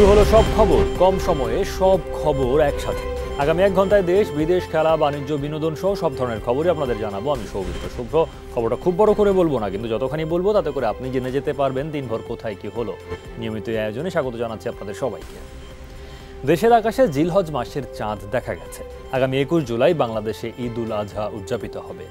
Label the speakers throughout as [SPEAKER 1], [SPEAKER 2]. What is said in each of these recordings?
[SPEAKER 1] হলো সব খবর, কম সময়ে সব খবর একসাথে। আগামী 1 ঘন্টায় দেশ বিদেশ, খেলা, বাণিজ্য, বিনোদন সহ সব ধরনের খবরই আপনাদের জানাবো। আমি সৌমিত্র শুভ্র। খবরটা খুব বড় করে বলবো না, কিন্তু যতখানি বলবো তাতে করে আপনি জেনে যেতে পারবেন দিনভর কোথায় কি হলো। নিয়মিত এই আয়োজনে স্বাগত জানাচ্ছি আপনাদের সবাইকে। দেশের আকাশে জিলহজ মাসের চাঁদ দেখা গেছে। আগামী 21 জুলাই বাংলাদেশে ঈদ উল আজহা উদযাপিত হবে।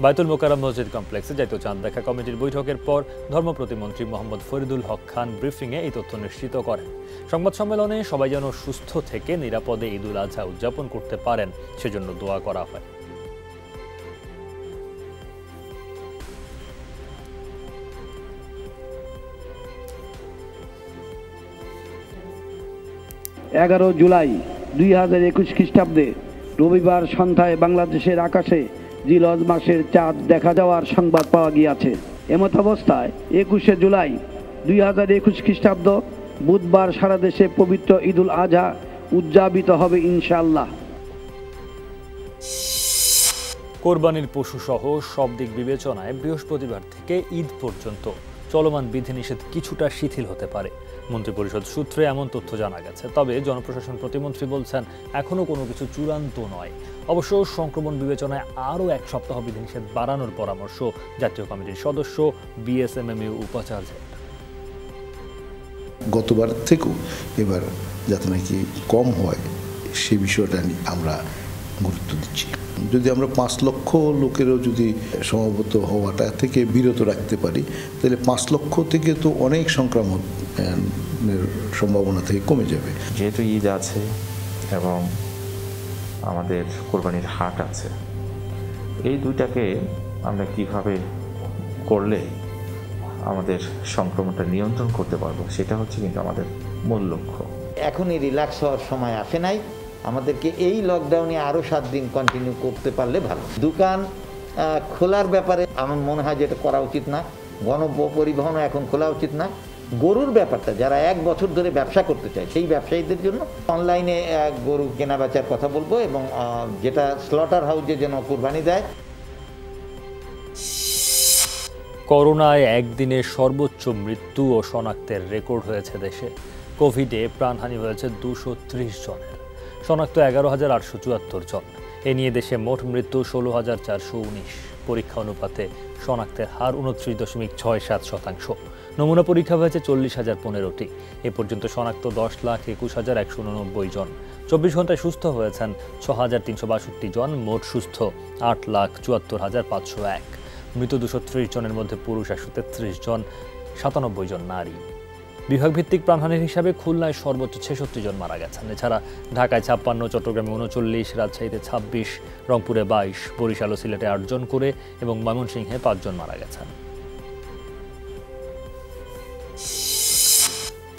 [SPEAKER 1] বায়তুল মোকাররম মসজিদ কমপ্লেক্সে জাতীয় চাঁদ দেখা কমিটির বৈঠকের পর ধর্ম প্রতিমন্ত্রী মোহাম্মদ ফরিদুল হক খান ব্রিফিংয়ে এই তথ্য নিশ্চিত করেন। সংবাদ সম্মেলনে সবাই যেন সুস্থ থেকে নিরাপদে ঈদ উল আজহা উদযাপন করতে পারেন সেজন্য দোয়া করা হয়।
[SPEAKER 2] জুলাই 2021 খ্রিস্টাব্দে রবিবার সন্ধ্যায় বাংলাদেশের আকাশে জিলহজ মাসের চাঁদ দেখা যাওয়ার সংবাদ পাওয়া গিয়েছে। এমত অবস্থায় 21 জুলাই 2021 খ্রিস্টাব্দ বুধবার সারা দেশে পবিত্র ঈদ উল আজহা উদযাপিত হবে ইনশাআল্লাহ।
[SPEAKER 1] কোরবানির পশু সহ সব দিক বিবেচনায় বৃহস্পতিবার থেকে ঈদ পর্যন্ত চলমান বিধিনিষেধ কিছুটা শিথিল হতে পারে। মন্ত্রিপরিষদ সূত্রে এমন তথ্য জানা গেছে। তবে জনপ্রশাসন প্রতিমন্ত্রী বলছেন এখনও কোনো কিছু চূড়ান্ত নয়। অবশ্য সংক্রমণ বিবেচনায় আরও 1 সপ্তাহ বিধিনিষেধ বাড়ানোর পরামর্শ জাতীয় কমিটির সদস্য বিএসএমএমইউ উপাচার্যের।
[SPEAKER 3] গতবার থেকেও এবার যাতে নাকি কম হয় সে বিষয়টা আমরা গুরুত্ব দিচ্ছি। যদি আমরা 5 লক্ষ লোকেরও যদি সমবেত হওয়াটা থেকে বিরত রাখতে পারি, তাহলে 5 লক্ষ থেকে তো অনেক সংক্রমণের সম্ভাবনা থেকে কমে যাবে।
[SPEAKER 4] যেহেতু ঈদ আছে এবং আমাদের কোরবানির হাট আছে, এই দুইটাকে আমরা কিভাবে করলে আমাদের সংক্রমণটা নিয়ন্ত্রণ করতে পারবো, সেটা হচ্ছে কিন্তু আমাদের মূল লক্ষ্য।
[SPEAKER 5] এখনই রিল্যাক্স হওয়ার সময় আসে নাই। আমাদেরকে এই লকডাউনে আরও 7 দিন কন্টিনিউ করতে পারলে ভালো। দোকান খোলার ব্যাপারে আমার মনে হয় যেটা করা উচিত না। গণপরিবহনও এখন খোলা উচিত না। গরুর ব্যাপারটা যারা 1 বছর ধরে ব্যবসা করতে চায় সেই ব্যবসায়ীদের জন্য অনলাইনে গরু কেনা বেচার কথা বলবো, এবং যেটা স্লটার হাউসে যেন কোরবানি দেয়।
[SPEAKER 1] করোনায় একদিনে সর্বোচ্চ মৃত্যু ও শনাক্তের রেকর্ড হয়েছে দেশে। কোভিডে প্রাণহানি হয়েছে 230 জনের, শনাক্ত 11,874 জন। এ নিয়ে দেশে মোট মৃত্যু 16,419। পরীক্ষা অনুপাতে শনাক্তের হার 29.67%। নমুনা পরীক্ষা হয়েছে 40,015টি। এ পর্যন্ত শনাক্ত 10,21,189 জন। 24 ঘন্টায় সুস্থ হয়েছেন 6,362 জন। মোট সুস্থ 8,74,501। মৃত 230 জনের মধ্যে পুরুষ 133 জন, 97 জন নারী। বিভাগভিত্তিক প্রাণহানির হিসাবে খুলনায় সর্বোচ্চ 66 জন মারা গেছেন। এছাড়া ঢাকায় 56, চট্টগ্রামে 39, রাজশাহীতে 26, রংপুরে 22, বরিশাল ও সিলেটে 8 জন করে এবং ময়মনসিংহে 5 জন মারা গেছেন।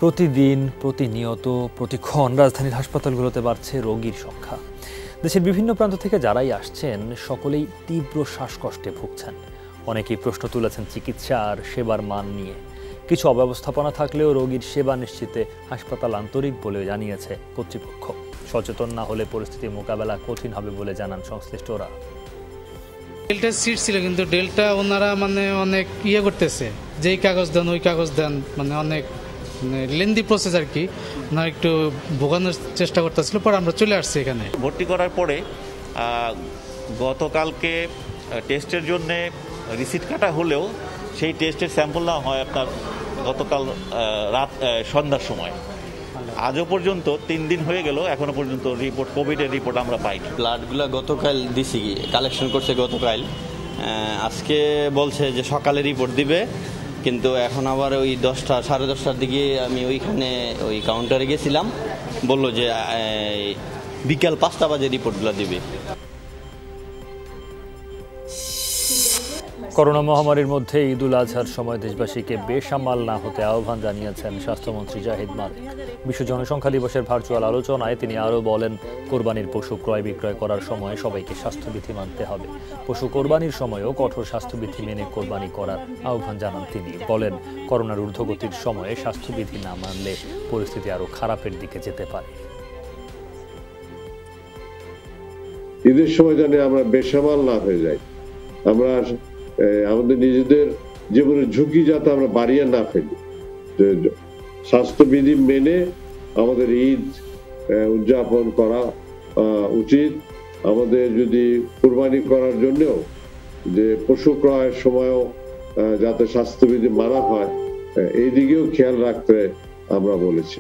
[SPEAKER 1] প্রতিদিন, প্রতিনিয়ত, প্রতিক্ষণ রাজধানীর হাসপাতালগুলোতে বাড়ছে রোগীর সংখ্যা। দেশের বিভিন্ন প্রান্ত থেকে যারাই আসছেন সকলেই তীব্র শ্বাসকষ্টে ভুগছেন। অনেকেই প্রশ্ন তুলেছেন চিকিৎসা আর সেবার মান নিয়ে। কিছু অব্যবস্থাপনা থাকলেও রোগীর সেবা নিশ্চিতে হাসপাতাল আন্তরিক বলে জানিয়েছে কর্তৃপক্ষ। সচেতন না হলে পরিস্থিতি মোকাবেলা কঠিন হবে বলে জানান সংশ্লিষ্টরা।
[SPEAKER 6] ডেল্টা সিট ছিল, কিন্তু ডেল্টা ওনারা অনেক করতেছে, যেই কাগজ দেন ওই কাগজ দেন, অনেক লেন্দি প্রসেস আর কি। ওনারা একটু ভোগানোর চেষ্টা করতেছিল, পরে আমরা চলে আসছি এখানে।
[SPEAKER 7] ভর্তি করার পরে গতকালকে টেস্টের জন্য রিসিট কাটা হলেও সেই টেস্টের স্যাম্পল না হয় আপনার গতকাল রাত সন্ধ্যার সময়। আজও পর্যন্ত 3 দিন হয়ে গেল, এখনো পর্যন্ত রিপোর্ট, কোভিডের রিপোর্ট আমরা পাইনি।
[SPEAKER 8] ব্লাডগুলো গতকাল দিছি, কালেকশন করছে গতকাল। আজকে বলছে যে সকালে রিপোর্ট দিবে, কিন্তু এখন আবার ওই 10টা, 10:30টার দিকে আমি ওইখানে ওই কাউন্টারে গেছিলাম, বললো যে বিকাল 5টা বাজে রিপোর্টগুলো দিবে।
[SPEAKER 1] করোনা মহামারীর মধ্যে ঈদ উল আজহার সময় দেশবাসীকে বেসামাল না হতে আহ্বান জানিয়েছেন স্বাস্থ্যমন্ত্রী জাহিদ মালিক। বিশ্ব জনসংখ্যা দিবসের ভার্চুয়াল আলোচনায় তিনি আরও বলেন, কোরবানির পশু ক্রয় বিক্রয় করার সময় সবাইকে স্বাস্থ্যবিধি মানতে হবে। পশু কোরবানির সময়ও কঠোর স্বাস্থ্যবিধি মেনে কোরবানি করার আহ্বান জানান তিনি। বলেন, করোনার ঊর্ধ্বগতির সময়ে স্বাস্থ্যবিধি না মানলে পরিস্থিতি আরও খারাপের দিকে যেতে পারে।
[SPEAKER 9] ঈদের সময় জানি আমরা বেসামাল না হয়ে যাই, আমরা আমাদের নিজেদের জীবনের ঝুঁকি যাতে আমরা বাড়িয়ে না ফেলি। স্বাস্থ্যবিধি মেনে আমাদের ঈদ উদযাপন করা উচিত। আমাদের যদি কুরবানি করার জন্যও যে পশু ক্রয়ের সময়ও যাতে স্বাস্থ্যবিধি মানা হয় এই দিকেও খেয়াল রাখতে আমরা বলেছি।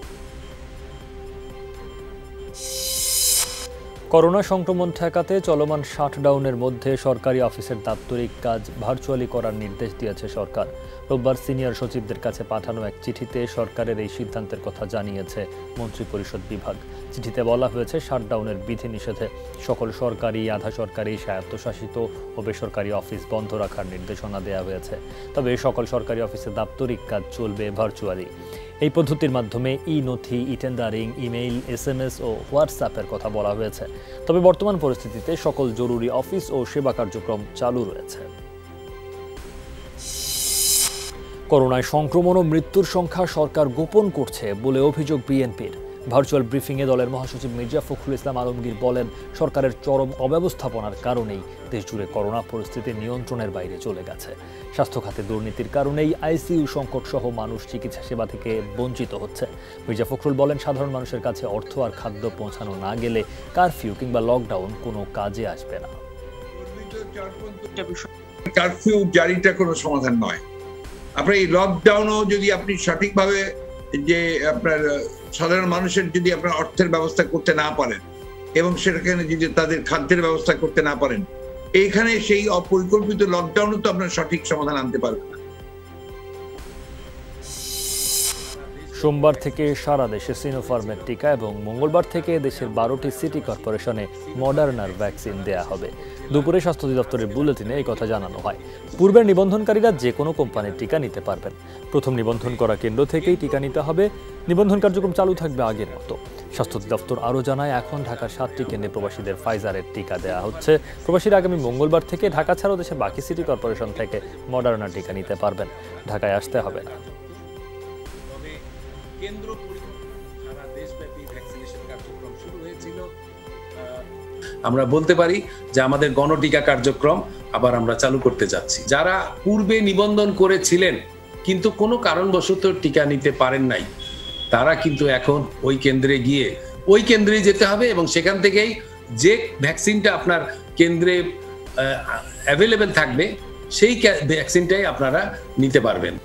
[SPEAKER 1] করোনা সংক্রমণ ঠেকাতে চলমান শাটডাউনের মধ্যে সরকারি অফিসের দাপ্তরিক কাজ ভার্চুয়ালি করার নির্দেশ দিয়েছে সরকার। রোববার সিনিয়র সচিবদের কাছে পাঠানো এক চিঠিতে সরকারের এই সিদ্ধান্তের কথা জানিয়েছে মন্ত্রিপরিষদ বিভাগ। চিঠিতে বলা হয়েছে, শাটডাউনের বিধিনিষেধে সকল সরকারি, আধা সরকারি, স্বায়ত্তশাসিত ও বেসরকারি অফিস বন্ধ রাখার নির্দেশনা দেওয়া হয়েছে। তবে সকল সরকারি অফিসে দাপ্তরিক কাজ চলবে ভার্চুয়ালি। এই পদ্ধতির মাধ্যমে ই-নথি, ই-টেন্ডারিং, ইমেইল, SMS ও হোয়াটসঅ্যাপের কথা বলা হয়েছে। তবে বর্তমান পরিস্থিতিতে সকল জরুরি অফিস ও সেবা কার্যক্রম চালু রয়েছে। করোনায় সংক্রমণ ও মৃত্যুর সংখ্যা সরকার গোপন করছে বলে অভিযোগ বিএনপির। ভার্চুয়াল ব্রিফিংয়ে দলের মহাসচিব মির্জা ফখরুল ইসলাম আলমগীর বলেন, সরকারের চরম অব্যবস্থাপনার কারণেই দেশজুড়ে করোনা পরিস্থিতি নিয়ন্ত্রণের বাইরে চলে গেছে। স্বাস্থ্য খাতে দুর্নীতির কারণেই ICU সংকট সহ মানুষ চিকিৎসা সেবা থেকে বঞ্চিত হচ্ছে। মির্জা ফখরুল বলেন, সাধারণ মানুষের কাছে অর্থ আর খাদ্য পৌঁছানো না গেলে কারফিউ কিংবা লকডাউন কোনো কাজে আসবে না।
[SPEAKER 10] কারফিউ জারিটা কোনো সমাধান নয়। আপনার এই লকডাউনও যদি আপনি সঠিকভাবে যে আপনার সাধারণ মানুষের যদি আপনার অর্থের ব্যবস্থা করতে না পারেন এবং সেখানে যদি তাদের খাদ্যের ব্যবস্থা করতে না পারেন, এইখানে সেই অপরিকল্পিত লকডাউনও তো আপনার সঠিক সমাধান আনতে পারবেন না।
[SPEAKER 1] সোমবার থেকে সারা দেশে সিনোফার্মের টিকা এবং মঙ্গলবার থেকে দেশের 12টি সিটি কর্পোরেশনে মডার্নার ভ্যাকসিন দেয়া হবে। দুপুরে স্বাস্থ্য অধিদপ্তরের বুলেটিনে এই কথা জানানো হয়। পূর্বের নিবন্ধনকারীরা যে কোনো কোম্পানির টিকা নিতে পারবেন। প্রথম নিবন্ধন করা কেন্দ্র থেকেই টিকা নিতে হবে। নিবন্ধন কার্যক্রম চালু থাকবে আগের মতো। স্বাস্থ্য অধিদপ্তর আরও জানায়, এখন ঢাকার 7টি কেন্দ্রে প্রবাসীদের ফাইজারের টিকা দেওয়া হচ্ছে। প্রবাসীরা আগামী মঙ্গলবার থেকে ঢাকা ছাড়াও দেশের বাকি সিটি কর্পোরেশন থেকে মডার্না টিকা নিতে পারবেন। ঢাকায় আসতে হবে না।
[SPEAKER 11] কেন্দ্র সারা দেশব্যাপী ভ্যাকসিনেশন কার্যক্রম শুরু হয়েছিল। আমরা বলতে পারি যে আমাদের গণটিকা কার্যক্রম আবার আমরা চালু করতে যাচ্ছি। যারা পূর্বে নিবন্ধন করেছিলেন কিন্তু কোনো কারণবশত টিকা নিতে পারেন নাই, তারা কিন্তু এখন ওই কেন্দ্রে গিয়ে ওই কেন্দ্রে যেতে হবে এবং সেখান থেকেই যে ভ্যাকসিনটা আপনার কেন্দ্রে অ্যাভেলেবেল থাকবে সেই ভ্যাকসিনটাই আপনারা নিতে পারবেন।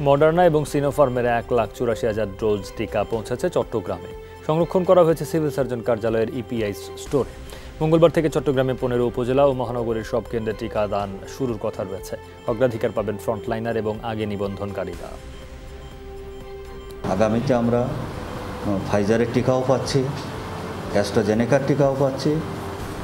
[SPEAKER 1] মডার্না এবং সিনোফার্মের 1,84,000 ডোজ টিকা পৌঁছেছে চট্টগ্রামে। সংরক্ষণ করা হয়েছে সিভিল সার্জন কার্যালয়ের EPI স্টোরে। মঙ্গলবার থেকে চট্টগ্রামে 15 উপজেলা ও মহানগরীর সব কেন্দ্রে টিকা দান শুরুর কথা রয়েছে। অগ্রাধিকার পাবেন ফ্রন্টলাইনার এবং আগে নিবন্ধনকারীরা।
[SPEAKER 5] আগামীতে আমরা ফাইজারের টিকাও পাচ্ছি, অ্যাস্ট্রাজেনেকার টিকাও পাচ্ছি,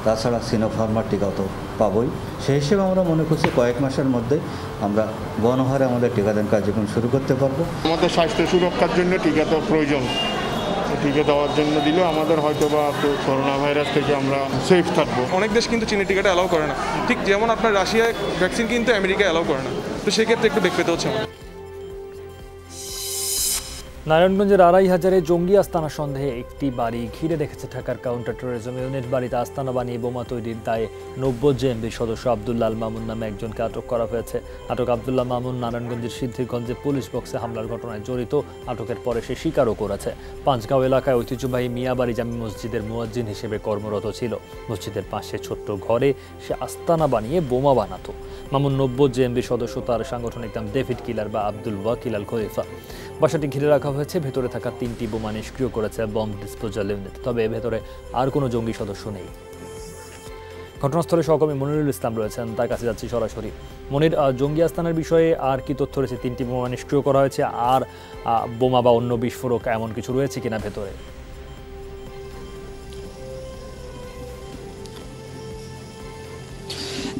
[SPEAKER 5] তাছাড়া সিনোফার্মার টিকাও তো পাবই। সেই হিসেবে আমরা মনে করছি কয়েক মাসের মধ্যে আমরা গণহারে আমাদের টিকাদান কার্যক্রম শুরু করতে পারবো।
[SPEAKER 12] আমাদের স্বাস্থ্য সুরক্ষার জন্য টিকা তো প্রয়োজন। টিকা দেওয়ার জন্য দিলে আমাদের হয়তো বা করোনা ভাইরাস থেকে আমরা সেফ থাকবো।
[SPEAKER 13] অনেক দেশ কিন্তু চীনের টিকাটা অ্যালাউ করে না, ঠিক যেমন আপনার রাশিয়ায় ভ্যাকসিন কিন্তু আমেরিকা অ্যালাউ করে না, তো সেক্ষেত্রে একটু বেগ পেতে হচ্ছে।
[SPEAKER 1] নারায়ণগঞ্জের 2,500 জঙ্গি আস্তানা সন্দেহে একটি বাড়ি ঘিরে রেখেছে ঢাকার কাউন্টার টেরোরিজম ইউনিট। বাড়িতে আস্তানা বানিয়ে বোমা তৈরির দায়ে 90 জেএমবির সদস্য আব্দুল্লাহ মামুন নামে একজনকে আটক করা হয়েছে। আটক আব্দুল্লাহ মামুন নারায়ণগঞ্জের সিদ্ধিরগঞ্জে পুলিশ বক্সে হামলার ঘটনায় জড়িত। আটকের পরে সে স্বীকারও করেছে। পাঁচগাঁও এলাকায় ঐতিহ্যবাহী মিয়াবাড়ি জামি মসজিদের মুয়াজ্জিন হিসেবে কর্মরত ছিল। মসজিদের পাশে ছোট্ট ঘরে সে আস্তানা বানিয়ে বোমা বানাতো। মামুন 90 জেএমবির সদস্য। তার সাংগঠনিক নাম ডেভিড কিলার বা আব্দুল ওয়াকিল আল খলিফা। বাসাটি ঘিরে রাখা হয়েছে। ভেতরে থাকা 3টি বোমা নিষ্ক্রিয় করেছে বম্ব ডিসপোজাল ইউনিট। তবে ভেতরে আর কোনো জঙ্গি সদস্য নেই। ঘটনাস্থলে সহকর্মী মনিরুল ইসলাম রয়েছেন, তার কাছে যাচ্ছি সরাসরি। মনির, জঙ্গি আস্তানার বিষয়ে আর কি তথ্য রয়েছে? 3টি বোমা নিষ্ক্রিয় করা হয়েছে, আর বোমা বা অন্য বিস্ফোরক এমন কিছু রয়েছে কিনা ভেতরে?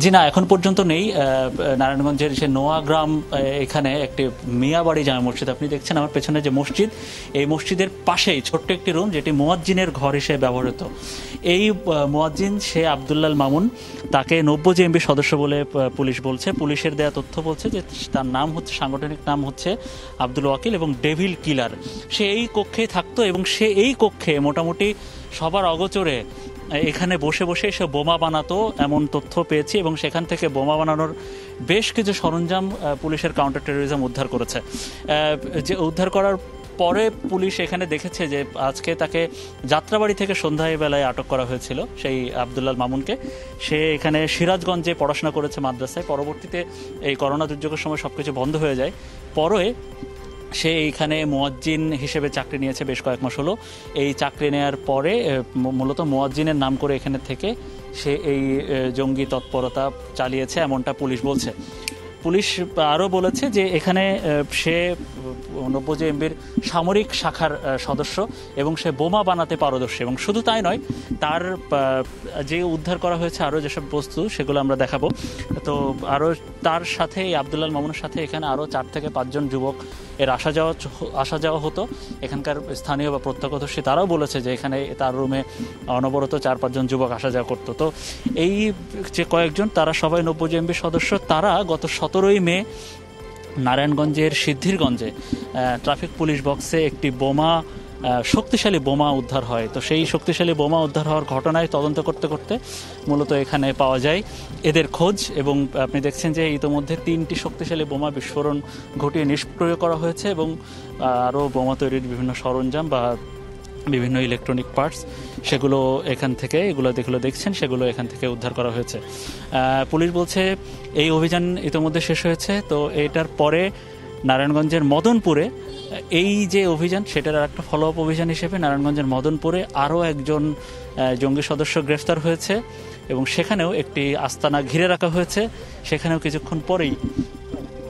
[SPEAKER 14] জি না, এখন পর্যন্ত নেই। নারায়ণগঞ্জের সে নোয়াগ্রাম এখানে একটি মিয়াবাড়ি জামে মসজিদ আপনি দেখছেন আমার পেছনে যে মসজিদ, এই মসজিদের পাশেই ছোট্ট একটি রুম যেটি মুয়াজ্জিনের ঘর হিসেবে ব্যবহৃত। এই মুয়াজ্জিন সে আব্দুল্লাহ মামুন, তাকে 90 জেএমবি সদস্য বলে পুলিশ বলছে। পুলিশের দেয়া তথ্য বলছে যে তার নাম হচ্ছে, সাংগঠনিক নাম হচ্ছে আব্দুল ওয়াকিল এবং ডেভিল কিলার। সে এই কক্ষেই থাকতো এবং সে এই কক্ষে মোটামুটি সবার অগোচরে এখানে বসে বসে এসে বোমা বানাতো এমন তথ্য পেয়েছি, এবং সেখান থেকে বোমা বানানোর বেশ কিছু সরঞ্জাম পুলিশের কাউন্টার টেরোরিজম উদ্ধার করেছে। যে উদ্ধার করার পরে পুলিশ এখানে দেখেছে যে আজকে তাকে যাত্রাবাড়ি থেকে সন্ধ্যায় বেলায় আটক করা হয়েছিল, সেই আব্দুল্লাহ মামুনকে। সে এখানে সিরাজগঞ্জে পড়াশোনা করেছে মাদ্রাসায়। পরবর্তীতে এই করোনা দুর্যোগের সময় সব কিছু বন্ধ হয়ে যায়। পরে সে এইখানে মুয়াজ্জিন হিসেবে চাকরি নিয়েছে বেশ কয়েক মাস হলো। এই চাকরি নেওয়ার পরে মূলত মুয়াজ্জিনের নাম করে এখানে থেকে সে এই জঙ্গি তৎপরতা চালিয়েছে, এমনটা পুলিশ বলছে। পুলিশ আরও বলেছে যে এখানে সে 90 জেএমবির সামরিক শাখার সদস্য এবং সে বোমা বানাতে পারদর্শী। এবং শুধু তাই নয়, তার যে উদ্ধার করা হয়েছে আরও যেসব বস্তু সেগুলো আমরা দেখাবো। তো আরও তার সাথে এই আব্দুল্লাহ মামুনের সাথে এখানে আরও 4 থেকে 5 জন যুবক এর আসা যাওয়া হতো। এখানকার স্থানীয় বা প্রত্যক্ষদর্শী তারাও বলেছে যে এখানে তার রুমে অনবরত 4-5 জন যুবক আসা যাওয়া করতো। তো এই যে কয়েকজন, তারা সবাই 90 জেএমবির সদস্য। তারা গত 17ই মে নারায়ণগঞ্জের সিদ্ধিরগঞ্জে ট্রাফিক পুলিশ বক্সে একটি শক্তিশালী বোমা উদ্ধার হয়। তো সেই শক্তিশালী বোমা উদ্ধার হওয়ার ঘটনায় তদন্ত করতে করতে মূলত এখানে পাওয়া যায় এদের খোঁজ। এবং আপনি দেখছেন যে ইতোমধ্যে 3টি শক্তিশালী বোমা বিস্ফোরণ ঘটিয়ে নিষ্ক্রিয় করা হয়েছে, এবং আরও বোমা তৈরির বিভিন্ন সরঞ্জাম বা বিভিন্ন ইলেকট্রনিক পার্টস সেগুলো এখান থেকে, এগুলো দেখছেন, সেগুলো এখান থেকে উদ্ধার করা হয়েছে। পুলিশ বলছে এই অভিযান ইতোমধ্যে শেষ হয়েছে। তো এটার পরে নারায়ণগঞ্জের মদনপুরে এই যে অভিযান, সেটার একটা ফলো আপ অভিযান হিসেবে নারায়ণগঞ্জের মদনপুরে আরও একজন জঙ্গি সদস্য গ্রেফতার হয়েছে, এবং সেখানেও একটি আস্তানা ঘিরে রাখা হয়েছে। সেখানেও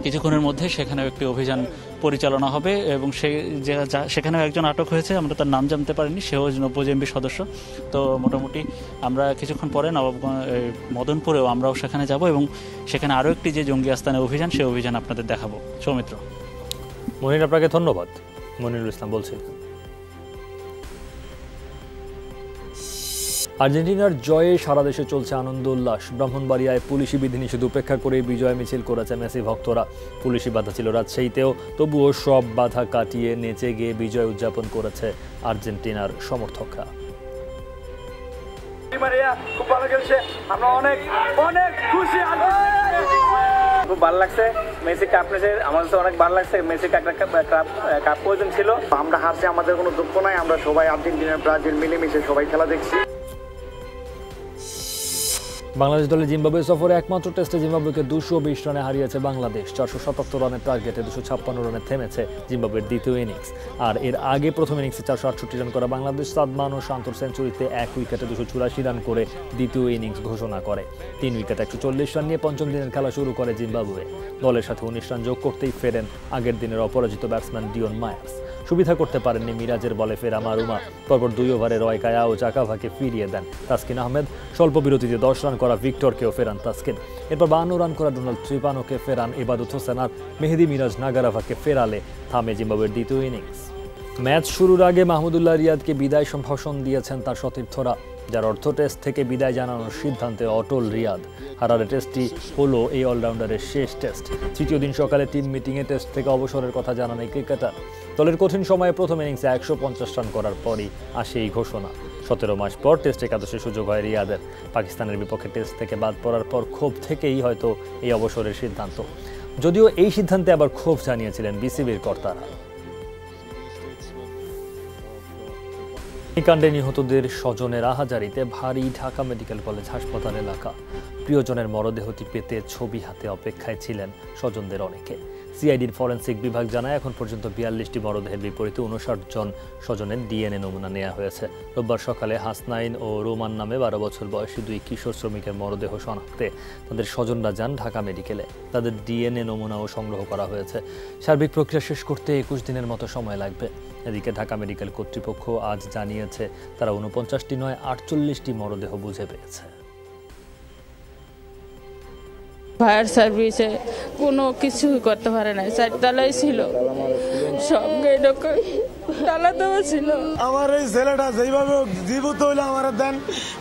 [SPEAKER 14] কিছুক্ষণের মধ্যে সেখানেও একটি অভিযান পরিচালনা হবে, এবং সেখানেও একজন আটক হয়েছে, আমরা তার নাম জানতে পারিনি, সেও 90 জেএমবির সদস্য। তো মোটামুটি আমরা কিছুক্ষণ পরে মদনপুরেও আমরাও সেখানে যাব, এবং সেখানে আরও একটি যে জঙ্গি আস্তানা অভিযান, সেই অভিযান আপনাদের দেখাবো। সৌমিত্র।
[SPEAKER 1] মনির, আপনাকে ধন্যবাদ। মনিরুল ইসলাম বলছি। আর্জেন্টিনার জয়ে সারা দেশে চলছে আনন্দ উল্লাস। ব্রাহ্মণবাড়িয়ায় পুলিশি বিধিনিষেধ উপেক্ষা করে বিজয় মিছিল করেছে মেসি ভক্তরা। পুলিশি বাধা ছিল রাজশাহীতেও, তবুও সব বাধা কাটিয়ে নেচে গিয়ে বিজয় উদযাপন করেছে আর্জেন্টিনার সমর্থকরা।
[SPEAKER 15] খুব ভালো খেলছে, আমরা অনেক খুশি, খুব ভালো লাগছে। মেসি কাপ নিয়েছে, আমাদের অনেক ভালো লাগছে। মেসি কাপ প্রয়োজন ছিল, আমরা হারছি, আমাদের কোনো দুঃখ নাই। আমরা সবাই আর্জেন্টিনা ব্রাজিল মিলেমিশে সবাই খেলা দেখছি।
[SPEAKER 1] বাংলাদেশ দলের জিম্বাবুয়ে সফরে একমাত্র টেস্টে জিম্বাবুয়েকে 220 রানে হারিয়েছে বাংলাদেশ। 477 রানের টার্গেটে 256 রানে থেমেছে জিম্বাবুয়ের দ্বিতীয় ইনিংস। আর এর আগে প্রথম ইনিংসে 468 রান করা বাংলাদেশ সাদমান ও শান্তর সেঞ্চুরিতে 1 উইকেটে 284 রান করে দ্বিতীয় ইনিংস ঘোষণা করে। 3 উইকেটে 140 রান নিয়ে পঞ্চম দিনের খেলা শুরু করে জিম্বাবুয়ে। দলের সাথে 19 রান যোগ করতেই ফেরেন আগের দিনের অপরাজিত ব্যাটসম্যান ডিওন মায়ার্স। সুবিধা করতে পারেননি মিরাজের বলে ফেরা মারুমা। পরপর 2 ওভারে রয় কায়া ও জাকাভাকে ফিরিয়ে দেন তাসকিন আহমেদ। স্বল্প বিরতিতে 10 রান করা ভিক্টরকেও ফেরান তাসকিন। এরপর 52 রান করা ডোনাল্ড ত্রিপানোকে ফেরান ইবাদত হোসেন, আর মেহেদি মিরাজ নাগারাভাকে ফেরালে থামে জিম্বাবুয়ের দ্বিতীয় ইনিংস। ম্যাচ শুরুর আগে মাহমুদুল্লাহ রিয়াদকে বিদায় সম্ভাষণ দিয়েছেন তার সতীর্থরা, যার অর্থ টেস্ট থেকে বিদায় জানানোর সিদ্ধান্তে অটল রিয়াদ। হারারে টেস্টটি হলো এই অলরাউন্ডারের শেষ টেস্ট। তৃতীয় দিন সকালে টিম মিটিংয়ে টেস্ট থেকে অবসরের কথা জানান এই ক্রিকেটার। দলের কঠিন সময়ে প্রথম ইনিংসে 150 রান করার পরই আসে এই ঘোষণা। 17 মাস পর টেস্ট একাদশের সুযোগ হয় রিয়াদের। পাকিস্তানের বিপক্ষে টেস্ট থেকে বাদ পড়ার পর ক্ষোভ থেকেই হয়তো এই অবসরের সিদ্ধান্ত, যদিও এই সিদ্ধান্তে আবার ক্ষোভ জানিয়েছিলেন বিসিবির কর্তারা। কাণ্ডে নিহতদের স্বজনের আহাজারিতে ভারী ঢাকা মেডিকেল কলেজ হাসপাতাল এলাকা। প্রিয়জনের মরদেহটি পেতে ছবি হাতে অপেক্ষায় ছিলেন স্বজনদের অনেকে। সিআইডির ফরেনসিক বিভাগ জানায় এখন পর্যন্ত 42টি মরদেহের বিপরীতে 59 জন স্বজনের ডিএনএ নমুনা নেওয়া হয়েছে। রোববার সকালে হাসনাইন ও রোমান নামে 12 বছর বয়সী 2 কিশোর শ্রমিকের মরদেহ শনাক্তে তাদের স্বজনরা যান ঢাকা মেডিকেলে। তাদের ডিএনএ নমুনাও সংগ্রহ করা হয়েছে। সার্বিক প্রক্রিয়া শেষ করতে 21 দিনের মতো সময় লাগবে। এদিকে ঢাকা মেডিকেল কর্তৃপক্ষ আজ জানিয়েছে তারা 49টি নয় 48টি মরদেহ বুঝে পেয়েছে।
[SPEAKER 16] ফায়ার সার্ভিসে কোনো কিছুই করতে পারে না, 4 তলায় ছিল, সব তালা দেওয়া ছিল।
[SPEAKER 17] আমার এই ছেলেটা যেইভাবে জীবিত হইলো আমার দেন,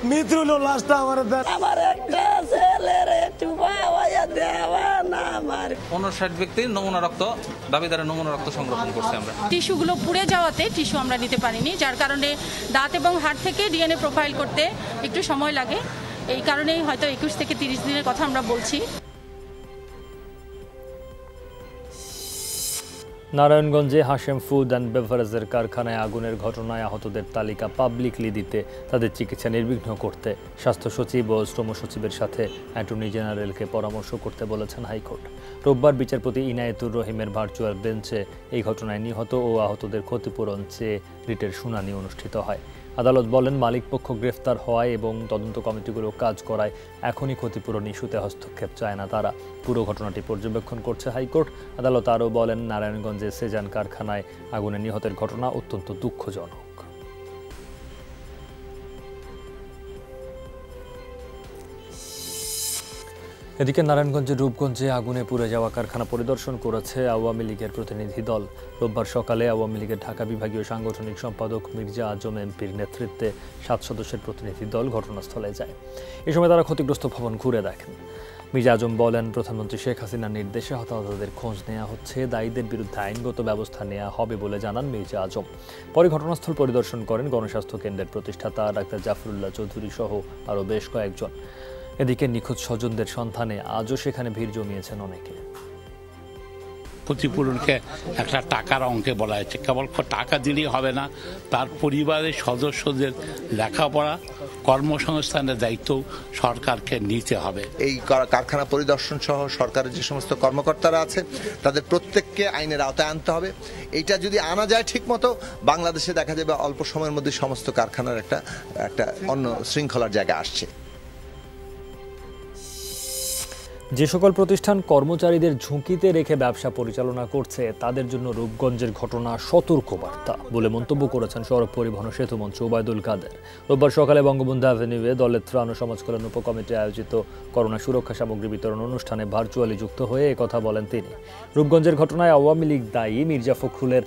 [SPEAKER 17] মৃত্যু হইলো লাশটা আমার দেন।
[SPEAKER 16] আমার একটা ছেলের একটু পাওয়া
[SPEAKER 18] আমার
[SPEAKER 19] 59 ব্যক্তির নমুনা রক্ত দাবিদারের নমুনা রক্ত সংরক্ষণ করছি আমরা।
[SPEAKER 16] টিস্যুগুলো পুড়ে যাওয়াতে টিস্যু আমরা নিতে পারিনি, যার কারণে দাঁত এবং হাড় থেকে ডিএনএ প্রোফাইল করতে একটু সময় লাগে। এই কারণেই হয়তো 21 থেকে 30 দিনের কথা আমরা বলছি।
[SPEAKER 1] নারায়ণগঞ্জে হাশেম ফুড অ্যান্ড বেভারেজের কারখানায় আগুনের ঘটনায় আহতদের তালিকা পাবলিকলি দিতে, তাদের চিকিৎসা নির্বিঘ্ন করতে স্বাস্থ্য সচিব ও শ্রম সচিবের সাথে অ্যাটর্নি জেনারেলকে পরামর্শ করতে বলেছেন হাইকোর্ট। রোববার বিচারপতি ইনায়েতুর রহিমের ভার্চুয়াল বেঞ্চে এই ঘটনায় নিহত ও আহতদের ক্ষতিপূরণ চেয়ে রিটের শুনানি অনুষ্ঠিত হয়। আদালত বলেন, মালিকপক্ষ গ্রেফতার হওয়ায় এবং তদন্ত কমিটিগুলো কাজ করায় এখনই ক্ষতিপূরণ ইস্যুতে হস্তক্ষেপ চায় না তারা। পুরো ঘটনাটি পর্যবেক্ষণ করছে হাইকোর্ট। আদালত আরও বলেন, নারায়ণগঞ্জে সেজান কারখানায় আগুনে নিহতের ঘটনা অত্যন্ত দুঃখজনক। এদিকে নারায়ণগঞ্জের রূপগঞ্জে আগুনে পুড়ে যাওয়া কারখানা পরিদর্শন করেছে আওয়ামী লীগের প্রতিনিধি দল। রোববার সকালে আওয়ামী লীগের ঢাকা বিভাগীয় সাংগঠনিক সম্পাদক মির্জা আজম এমপির নেতৃত্বে 7 সদস্যের প্রতিনিধি দল ঘটনাস্থলে যায়। এ সময় তারা ক্ষতিগ্রস্ত ভবন ঘুরে দেখেন। মির্জা আজম বলেন, প্রধানমন্ত্রী শেখ হাসিনার নির্দেশে হতাহতদের খোঁজ নেওয়া হচ্ছে, দায়ীদের বিরুদ্ধে আইনগত ব্যবস্থা নেওয়া হবে বলে জানান মির্জা আজম। পরে ঘটনাস্থল পরিদর্শন করেন গণস্বাস্থ্য কেন্দ্রের প্রতিষ্ঠাতা ডাক্তার জাফরুল্লাহ চৌধুরী সহ আরও বেশ কয়েকজন। এদিকে নিখোঁজ স্বজনদের সন্ধানে আজও সেখানে ভিড় জমিয়েছেন অনেকে।
[SPEAKER 20] ক্ষতিপূরণকে একটা টাকার অঙ্কে বলা হয়েছে, কেবল টাকা দিলেই হবে না, তার পরিবারের সদস্যদের লেখাপড়া, কর্মসংস্থানের দায়িত্ব সরকারকে নিতে হবে।
[SPEAKER 21] এই কারখানা পরিদর্শন সহ সরকারের যে সমস্ত কর্মকর্তারা আছে তাদের প্রত্যেককে আইনের আওতায় আনতে হবে। এইটা যদি আনা যায় ঠিক মতো, বাংলাদেশে দেখা যাবে অল্প সময়ের মধ্যে সমস্ত কারখানার একটা অন্য শৃঙ্খলার জায়গা আসছে।
[SPEAKER 1] যে সকল প্রতিষ্ঠান কর্মচারীদের ঝুঁকিতে রেখে ব্যবসা পরিচালনা করছে তাদের জন্য রূপগঞ্জের ঘটনা সতর্কবার্তা বলে মন্তব্য করেছেন সড়ক পরিবহন ও সেতুমন্ত্রী ওবায়দুল কাদের। রোববার সকালে বঙ্গবন্ধু অ্যাভিনিউয়ে দলের ত্রাণ ও সমাজ কল্যাণ উপকমিটি আয়োজিত করোনা সুরক্ষা সামগ্রী বিতরণ অনুষ্ঠানে ভার্চুয়ালি যুক্ত হয়ে একথা বলেন তিনি। রূপগঞ্জের ঘটনায় আওয়ামী লীগ দায়ী মির্জা ফখরুলের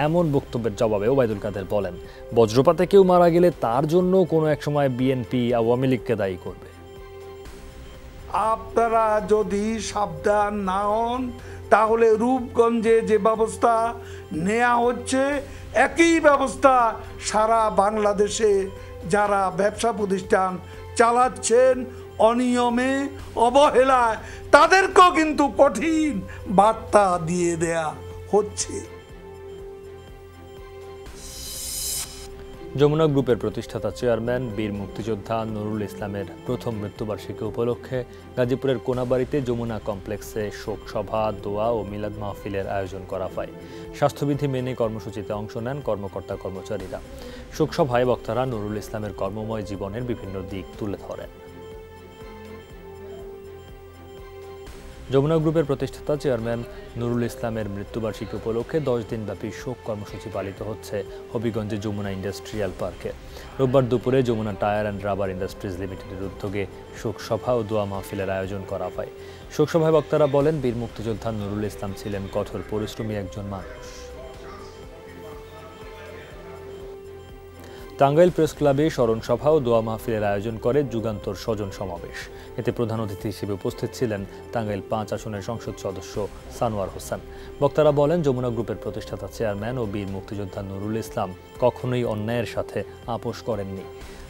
[SPEAKER 1] এমন বক্তব্যের জবাবে ওবায়দুল কাদের বলেন, বজ্রপাতে কেউ মারা গেলে তার জন্য কোনো এক সময় বিএনপি আওয়ামী লীগকে দায়ী করবে।
[SPEAKER 17] আপনারা যদি সাবধান না হন তাহলে রূপগঞ্জে যে ব্যবস্থা নেওয়া হচ্ছে একই ব্যবস্থা সারা বাংলাদেশে যারা ব্যবসা প্রতিষ্ঠান চালাচ্ছেন অনিয়মে, অবহেলায়, তাদেরকেও কিন্তু কঠিন বার্তা দিয়ে দেয়া হচ্ছে।
[SPEAKER 1] যমুনা গ্রুপের প্রতিষ্ঠাতা চেয়ারম্যান বীর মুক্তিযোদ্ধা নুরুল ইসলামের প্রথম মৃত্যুবার্ষিকী উপলক্ষে গাজীপুরের কোনাবাড়িতে যমুনা কমপ্লেক্সে শোক সভা, দোয়া ও মিলাদ মাহফিলের আয়োজন করা হয়। স্বাস্থ্যবিধি মেনে কর্মসূচিতে অংশ নেন কর্মকর্তা কর্মচারীরা। শোকসভায় বক্তারা নুরুল ইসলামের কর্মময় জীবনের বিভিন্ন দিক তুলে ধরেন। যমুনা গ্রুপের প্রতিষ্ঠাতা চেয়ারম্যান নুরুল ইসলামের মৃত্যুবার্ষিকী উপলক্ষে 10 দিনব্যাপী শোক কর্মসূচি পালিত হচ্ছে হবিগঞ্জে যমুনা ইন্ডাস্ট্রিয়াল পার্কে। রোববার দুপুরে Jamuna tyre and rubber industries লিমিটেডের উদ্যোগে শোকসভা ও দোয়া মাহফিলের আয়োজন করা হয়। শোকসভায় বক্তারা বলেন, বীর মুক্তিযোদ্ধা নুরুল ইসলাম ছিলেন কঠোর পরিশ্রমী একজন মানুষ। টাঙ্গাইল প্রেস ক্লাবে স্মরণ সভা ও দোয়া মাহফিলের আয়োজন করে যুগান্তর স্বজন সমাবেশ। এতে প্রধান অতিথি হিসেবে উপস্থিত ছিলেন টাঙ্গাইল 5 আসনের সংসদ সদস্য সানোয়ার হোসেন। বক্তারা বলেন, যমুনা গ্রুপের প্রতিষ্ঠাতা চেয়ারম্যান ও বীর মুক্তিযোদ্ধা নুরুল ইসলাম কখনোই অন্যায়ের সাথে আপোষ করেননি।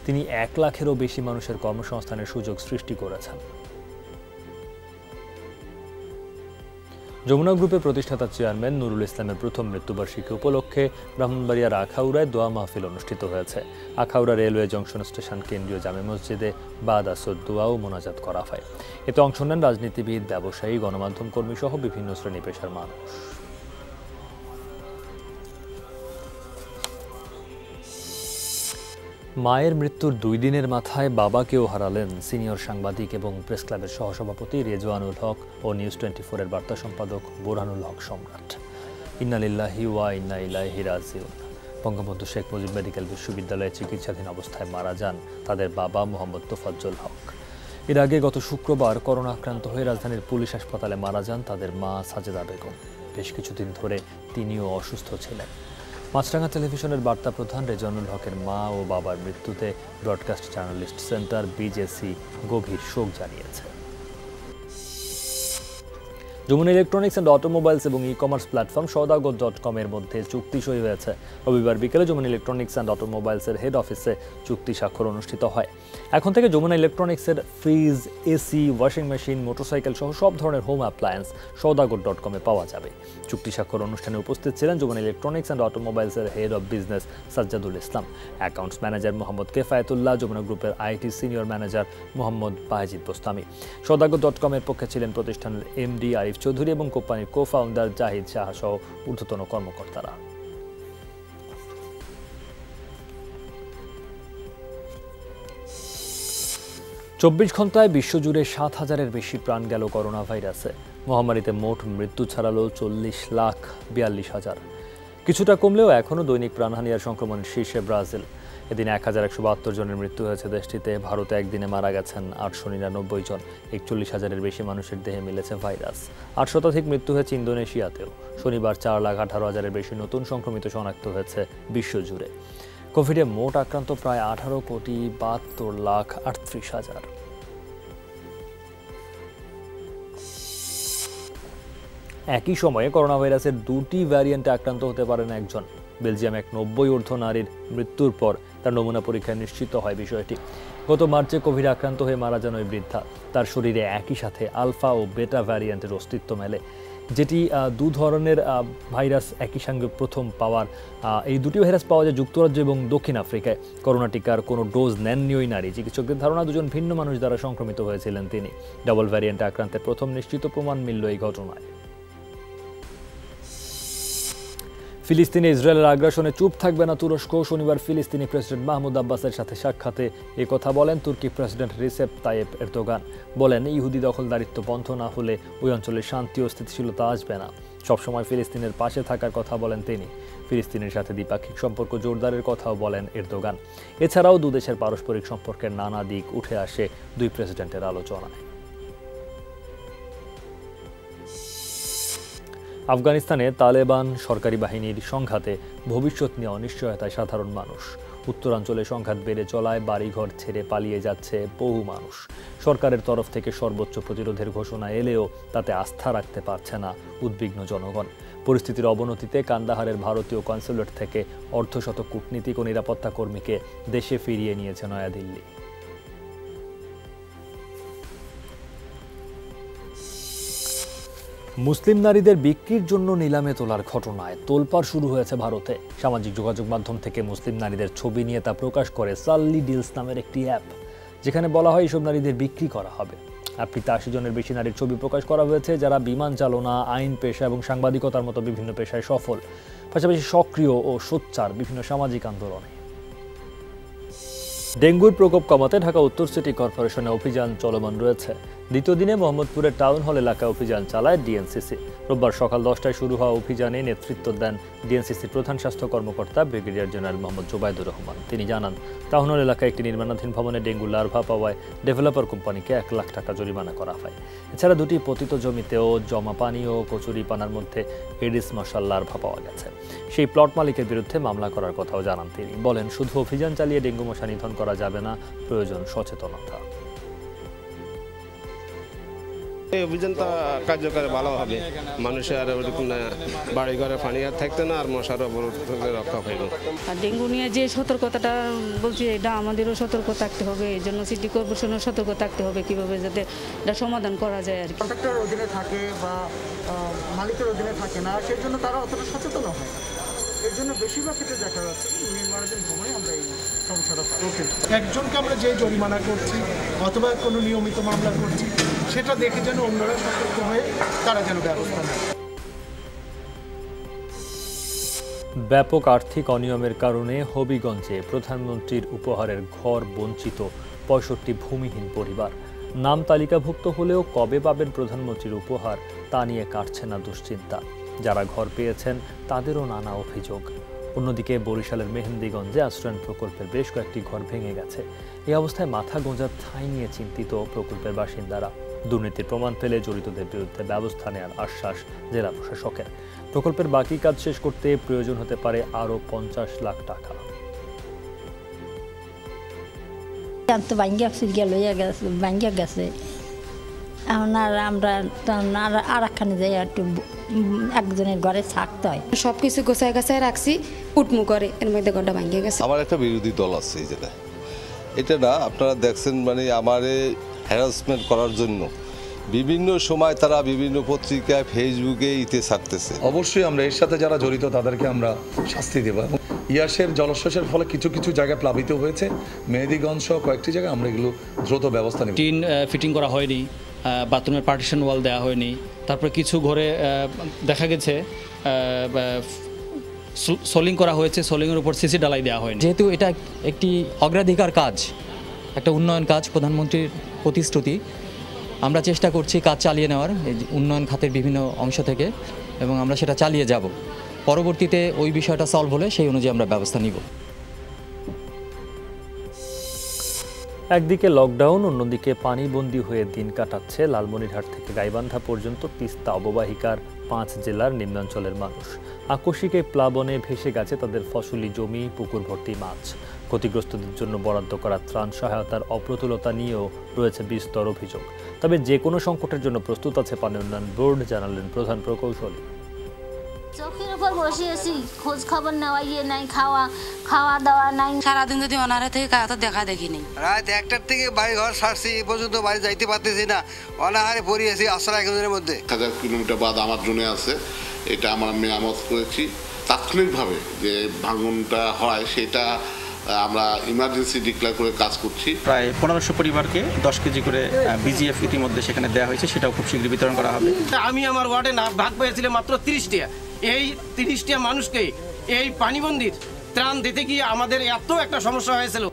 [SPEAKER 1] তিনি 1 লাখেরও বেশি মানুষের কর্মসংস্থানের সুযোগ সৃষ্টি করেছেন। যমুনা গ্রুপের প্রতিষ্ঠাতা চেয়ারম্যান নুরুল ইসলামের প্রথম মৃত্যুবার্ষিকী উপলক্ষে ব্রাহ্মণবাড়িয়ার আখাউড়ায় দোয়া মাহফিল অনুষ্ঠিত হয়েছে। আখাউড়া রেলওয়ে জংশন স্টেশন কেন্দ্রীয় জামে মসজিদে বাদ আসর দোয়া ও মোনাজাত করা হয়। এতে অংশ নেন রাজনীতিবিদ, ব্যবসায়ী, গণমাধ্যম কর্মী সহ বিভিন্ন শ্রেণী পেশার মানুষ। মায়ের মৃত্যুর 2 দিনের মাথায় বাবাকেও হারালেন সিনিয়র সাংবাদিক এবং প্রেস ক্লাবের সহসভাপতি রেজওয়ানুল হক ও নিউজ 24-এর বার্তা সম্পাদক বোরহানুল হক সম্রাট। ইন্না লিল্লাহি ওয়া ইন্না ইলাইহি রাজিউন। বঙ্গবন্ধু শেখ মুজিব মেডিকেল বিশ্ববিদ্যালয়ে চিকিৎসাধীন অবস্থায় মারা যান তাদের বাবা মোহাম্মদ তোফাজ্জল হক। এর আগে গত শুক্রবার করোনা আক্রান্ত হয়ে রাজধানীর পুলিশ হাসপাতালে মারা যান তাদের মা সাজেদা বেগম। বেশ কিছুদিন ধরে তিনিও অসুস্থ ছিলেন। মাছরাঙা টেলিভিশনের বার্তা প্রধান রেজওয়ানুল হকের মা ও বাবার মৃত্যুতে ব্রডকাস্ট জার্নালিস্ট সেন্টার BJC গভীর শোক জানিয়েছে। যমুনা ইলেকট্রনিক্স অ্যান্ড অটোমোবাইলস এবং ই কমার্স প্ল্যাটফর্ম সওদাগর.com এর মধ্যে চুক্তি সই হয়েছে। রবিবার বিকেলে যমুনা ইলেকট্রনিক্স অ্যান্ড অটোমোবাইলসের হেড অফিসে চুক্তি স্বাক্ষর অনুষ্ঠিত হয়। এখন থেকে যমুনা ইলেকট্রনিক্সের fridge, AC, washing machine, motorcycle সহ সব ধরনের হোম অ্যাপ্লায়েন্স সওদাগর.com এ পাওয়া যাবে। চুক্তি স্বাক্ষর অনুষ্ঠানে উপস্থিত ছিলেন যমুনা ইলেকট্রনিক্স অ্যান্ড অটোমোবাইলসের head of business Sajjadul Islam, accounts manager Mohammad Kefayetullah, Jamuna গ্রুপের IT senior manager Mohammad Bahijid Bostami. সওদাগর.com এর পক্ষে ছিলেন প্রতিষ্ঠানের এমডি আরিফ চৌধুরী এবং কোম্পানির কো-ফাউন্ডার জাহিদ শাহ সহ ঊর্ধ্বতন কর্মকর্তারা। চব্বিশ ঘন্টায় বিশ্বজুড়ে 7,000-এর বেশি প্রাণ গেল করোনা ভাইরাসে। মহামারীতে মোট মৃত্যু ছাড়ালো 40,42,000। কিছুটা কমলেও এখনও দৈনিক প্রাণহানি আর সংক্রমণের শীর্ষে ব্রাজিল। এদিন 1,172 জনের মৃত্যু হয়েছে দেশটিতে। ভারতে একদিনে মারা গেছেন 899 জন। 41,000-এর বেশি মানুষের দেহে মিলেছে ভাইরাস। 8 শতাধিক মৃত্যু হয়েছে ইন্দোনেশিয়াতেও। শনিবার 4,18,000-এর বেশি নতুন সংক্রমিত শনাক্ত হয়েছে বিশ্বজুড়ে। কোভিডে মোট আক্রান্ত প্রায় 18,72,38,000। একই সময়ে করোনা ভাইরাসের 2টি ভ্যারিয়েন্টে আক্রান্ত হতে পারেন একজন। বেলজিয়ামে এক 90 ঊর্ধ্ব নারীর মৃত্যুর পর তার নমুনা পরীক্ষায় নিশ্চিত হয় বিষয়টি। গত মার্চে কোভিড আক্রান্ত হয়ে মারা যান ওই বৃদ্ধা। তার শরীরে একই সাথে আলফা ও বেটা ভ্যারিয়েন্টের অস্তিত্ব মেলে, যেটি দু ধরনের ভাইরাস একই সঙ্গে প্রথম পাওয়ার। এই দুটি ভাইরাস পাওয়া যায় যুক্তরাজ্য এবং দক্ষিণ আফ্রিকায়। করোনা টিকার কোনো ডোজ নেননি ওই নারী। চিকিৎসকদের ধারণা 2 ভিন্ন মানুষ দ্বারা সংক্রমিত হয়েছিলেন তিনি। ডাবল ভ্যারিয়েন্টে আক্রান্তের প্রথম নিশ্চিত প্রমাণ মিলল এই ঘটনায়। ফিলিস্তিনে ইসরায়েলের আগ্রাসনে চুপ থাকবে না তুরস্ক। শনিবার ফিলিস্তিনি প্রেসিডেন্ট মাহমুদ আব্বাসের সাথে সাক্ষাতে এ কথা বলেন তুর্কি প্রেসিডেন্ট রিসেপ তাইয়েপ এরদোগান। বলেন, ইহুদি দখলদারিত্ব বন্ধ না হলে ওই অঞ্চলে শান্তি ও স্থিতিশীলতা আসবে না। সবসময় ফিলিস্তিনের পাশে থাকার কথা বলেন তিনি। ফিলিস্তিনের সাথে দ্বিপাক্ষিক সম্পর্ক জোরদারের কথাও বলেন এরদোগান। এছাড়াও দুদেশের পারস্পরিক সম্পর্কের নানা দিক উঠে আসে দুই প্রেসিডেন্টের আলোচনায়। আফগানিস্তানে তালেবান সরকারি বাহিনীর সংঘাতে ভবিষ্যৎ নিয়ে অনিশ্চয়তায় সাধারণ মানুষ। উত্তরাঞ্চলে সংঘাত বেড়ে চলায় বাড়িঘর ছেড়ে পালিয়ে যাচ্ছে বহু মানুষ। সরকারের তরফ থেকে সর্বোচ্চ প্রতিরোধের ঘোষণা এলেও তাতে আস্থা রাখতে পারছে না উদ্বিগ্ন জনগণ। পরিস্থিতির অবনতিতে কান্দাহারের ভারতীয় কনসুলেট থেকে অর্ধশত কূটনীতিক ও নিরাপত্তা কর্মীকে দেশে ফিরিয়ে নিয়েছে নয়াদিল্লি। মুসলিম নারীদের বিক্রির জন্য নিলামে তোলার ঘটনায় তোলপাড় শুরু হয়েছে ভারতে। সামাজিক যোগাযোগ মাধ্যম থেকে মুসলিম নারীদের ছবি নিয়ে তা প্রকাশ করে সাল্লি ডিলস নামের একটি অ্যাপ, যেখানে বলা হয় এসব নারীদের বিক্রি করা হবে। অ্যাপটিতে 80 জনের বেশি নারীর ছবি প্রকাশ করা হয়েছে, যারা বিমান চালনা, আইন পেশা এবং সাংবাদিকতার মতো বিভিন্ন পেশায় সফল, পাশাপাশি সক্রিয় ও সোচ্চার বিভিন্ন সামাজিক আন্দোলনে। ডেঙ্গুর প্রকোপ কমাতে ঢাকা উত্তর সিটি কর্পোরেশনে অভিযান চলমান রয়েছে। দ্বিতীয় দিনে মোহাম্মদপুরের টাউন হল এলাকায় অভিযান চালায় ডিএনসিসি। রোববার সকাল 10টায় শুরু হওয়া অভিযানে নেতৃত্ব দেন ডিএনসিসির প্রধান স্বাস্থ্য কর্মকর্তা ব্রিগেডিয়ার জেনারেল মোহাম্মদ জুবাইদুর রহমান। তিনি জানান, টাউন হল এলাকায় একটি নির্মাণাধীন ভবনে ডেঙ্গু লার্ভা পাওয়ায় ডেভেলপার কোম্পানিকে 1 লাখ টাকা জরিমানা করা হয়। এছাড়া 2টি পতিত জমিতেও জমা পানি ও কচুরিপানার মধ্যে এডিস মশার লার্ভা পাওয়া গেছে। সেই প্লট মালিকের বিরুদ্ধে মামলা করার কথাও জানান তিনি। বলেন, শুধু অভিযান চালিয়ে ডেঙ্গু মশা নিধন করা যাবে না, প্রয়োজন সচেতনতা।
[SPEAKER 18] এই অভিযানটা কার্যকর ভালো হবে, মানুষের ওরকম বাড়ি ঘরে পানি আর থাকতে না, আর মশার অবরোধ থেকে রক্ষা পাইব।
[SPEAKER 22] আর ডেঙ্গু নিয়ে যে সতর্কতাটা বলছি, এটা আমাদেরও সতর্ক থাকতে হবে। এই জন্য সিটি কর্পোরেশনের সতর্ক থাকতে হবে কীভাবে যাতে এটা সমাধান করা যায় আর কি।
[SPEAKER 23] কন্ট্রাক্টর অধীনে থাকে বা মালিকের অধীনে থাকে না, সেই জন্য তারা অতটা সচেতন হয়। এর জন্য বেশিরভাগ ক্ষেত্রে দেখা যাচ্ছে নির্মাণাধীন ভবনে আমরা এই সমস্যাটা পাই। ওকে, একজনকে আমরা যে জরিমানা করছি অথবা কোনো নিয়মিত মামলা করছি, সেটা দেখে যেন অন্যরা সতর্ক হয়ে তারা যেন ব্যবস্থা নেয়।
[SPEAKER 1] ব্যাপক আর্থিক অনিয়মের কারণে হবিগঞ্জে প্রধানমন্ত্রীর উপহারের ঘর বঞ্চিত 65 ভূমিহীন পরিবার। নাম তালিকাভুক্ত হলেও কবে পাবেন প্রধানমন্ত্রীর উপহার তা নিয়ে কাটছে না দুশ্চিন্তা। যারা ঘর পেয়েছেন তাদেরও নানা অভিযোগ। অন্যদিকে বরিশালের মেহেন্দিগঞ্জে আশ্রয়ণ প্রকল্পের বেশ কয়েকটি ঘর ভেঙে গেছে। এই অবস্থায় মাথা গোঁজার ঠাঁই নিয়ে চিন্তিত প্রকল্পের বাসিন্দারা। দুর্নীতির প্রমাণ পেলে জড়িতদের বিরুদ্ধে ব্যবস্থা নেওয়ার আশ্বাস জেলা প্রশাসকের। প্রকল্পের বাকি কাজ শেষ করতে প্রয়োজন হতে পারে আরও 50 লাখ টাকা।
[SPEAKER 2] এখন আর আমরা আর একখানে যাই একটু একজনের ঘরে থাকতে হয়।
[SPEAKER 3] সব কিছু গোছায় গাছায় রাখছি, উঠমু করে এর মধ্যে ঘরটা ভাঙিয়ে গেছে।
[SPEAKER 4] আমার একটা বিরোধী দল আছে এই জায়গায়, এটা না আপনারা দেখছেন মানে আমারে হ্যারাসমেন্ট করার জন্য বিভিন্ন সময় তারা বিভিন্ন পত্রিকায় ফেসবুকে ইতে ছাড়তেছে।
[SPEAKER 24] অবশ্যই আমরা এর সাথে যারা জড়িত তাদেরকে আমরা শাস্তি দেব। ইয়াসের জলস্রোতের ফলে কিছু কিছু জায়গায় প্লাবিত হয়েছে, মেহেদিগঞ্জ সহ কয়েকটি জায়গায় আমরা এগুলো দ্রুত ব্যবস্থা নেব।
[SPEAKER 25] টিন ফিটিং করা হয়নি, বাথরুমের পার্টিশন ওয়াল দেওয়া হয়নি, তারপরে কিছু ঘরে দেখা গেছে সোলিং করা হয়েছে, সোলিংয়ের উপর সিসি ডালাই দেওয়া হয়নি।
[SPEAKER 26] যেহেতু এটা একটি অগ্রাধিকার কাজ, একটা উন্নয়ন কাজ, প্রধানমন্ত্রীর প্রতিশ্রুতি, আমরা চেষ্টা করছি কাজ চালিয়ে নেওয়ার উন্নয়ন খাতের বিভিন্ন অংশ থেকে, এবং আমরা সেটা চালিয়ে যাব। পরবর্তীতে ওই বিষয়টা সলভ হলে সেই অনুযায়ী আমরা ব্যবস্থা নিব।
[SPEAKER 1] একদিকে লকডাউন, অন্যদিকে পানিবন্দী হয়ে দিন কাটাচ্ছে লালমনিরহাট থেকে গাইবান্ধা পর্যন্ত তিস্তা অববাহিকার 5 জেলার নিম্নাঞ্চলের মানুষ। আকস্মিক এই প্লাবনে ভেসে গেছে তাদের ফসলি জমি, পুকুর ভর্তি মাছ। ক্ষতিগ্রস্তদের জন্য বরাদ্দ করা ত্রাণ সহায়তার অপ্রতুলতা নিয়েও রয়েছে বিস্তর অভিযোগ। তবে যে কোনো সংকটের জন্য প্রস্তুত আছে পানি উন্নয়ন বোর্ড, জানালেন প্রধান প্রকৌশলী।
[SPEAKER 27] চোখের উপর বসে আছি, খোঁজ খবর নেওয়া ইয়ে নাই, খাওয়া দাওয়া নাই।
[SPEAKER 28] সারাদিন যদি অনারে থেকে কাউকে দেখা দেখি নেই।
[SPEAKER 29] রাত 1টার থেকে বাড়ি ঘর সারছি, এ পর্যন্ত বাড়ি যাইতে পারতেছি না, অনাহারে পড়ে আছি আশ্রয় কেন্দ্রের মধ্যে।
[SPEAKER 30] 1000 কিলোমিটার বাদ আমার জন্য আছে, এটা আমরা মেরামত করেছি। তাৎক্ষণিকভাবে যে ভাঙনটা হয় সেটা আমরা ইমার্জেন্সি ডিক্লেয়ার করে কাজ করছি।
[SPEAKER 31] প্রায় 1500 পরিবারকে 10 কেজি করে বিজিএফ ইতিমধ্যে সেখানে দেওয়া হয়েছে, সেটাও খুব শীঘ্রই বিতরণ করা হবে।
[SPEAKER 32] আমি আমার ওয়ার্ডে ভাগ পেয়েছিলাম মাত্র 30টা। এই 30টা মানুষকে এই পানিবন্দির ত্রাণ দিতে গিয়ে আমাদের এত একটা সমস্যা হয়েছিল।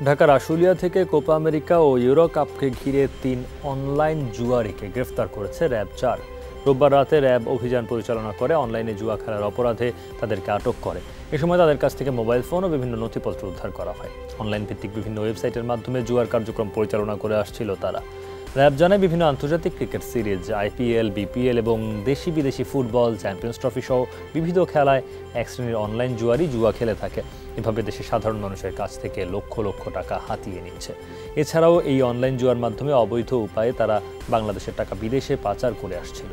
[SPEAKER 1] ঢাকার আশুলিয়া থেকে কোপা আমেরিকা ও ইউরো কাপকে ঘিরে 3 অনলাইন জুয়ারিকে গ্রেফতার করেছে র্যাব 4। রোববার রাতে র্যাব অভিযান পরিচালনা করে অনলাইনে জুয়া খেলার অপরাধে তাদেরকে আটক করে। এ সময় তাদের কাছ থেকে মোবাইল ফোন ও বিভিন্ন নথিপত্র উদ্ধার করা হয়। অনলাইন ভিত্তিক বিভিন্ন ওয়েবসাইটের মাধ্যমে জুয়ার কার্যক্রম পরিচালনা করে আসছিল তারা। র্যাব জানায় বিভিন্ন আন্তর্জাতিক ক্রিকেট সিরিজ, আইপিএল, বিপিএল এবং দেশি বিদেশি ফুটবল, চ্যাম্পিয়ন্স ট্রফি সহ বিবিধ খেলায় এক শ্রেণীর অনলাইন জুয়ারি জুয়া খেলে থাকে। এভাবে দেশের সাধারণ মানুষের কাছ থেকে লক্ষ লক্ষ টাকা হাতিয়ে নিচ্ছে। এছাড়াও এই অনলাইন জুয়ার মাধ্যমে অবৈধ উপায়ে তারা বাংলাদেশের টাকা বিদেশে পাচার করে আসছিল।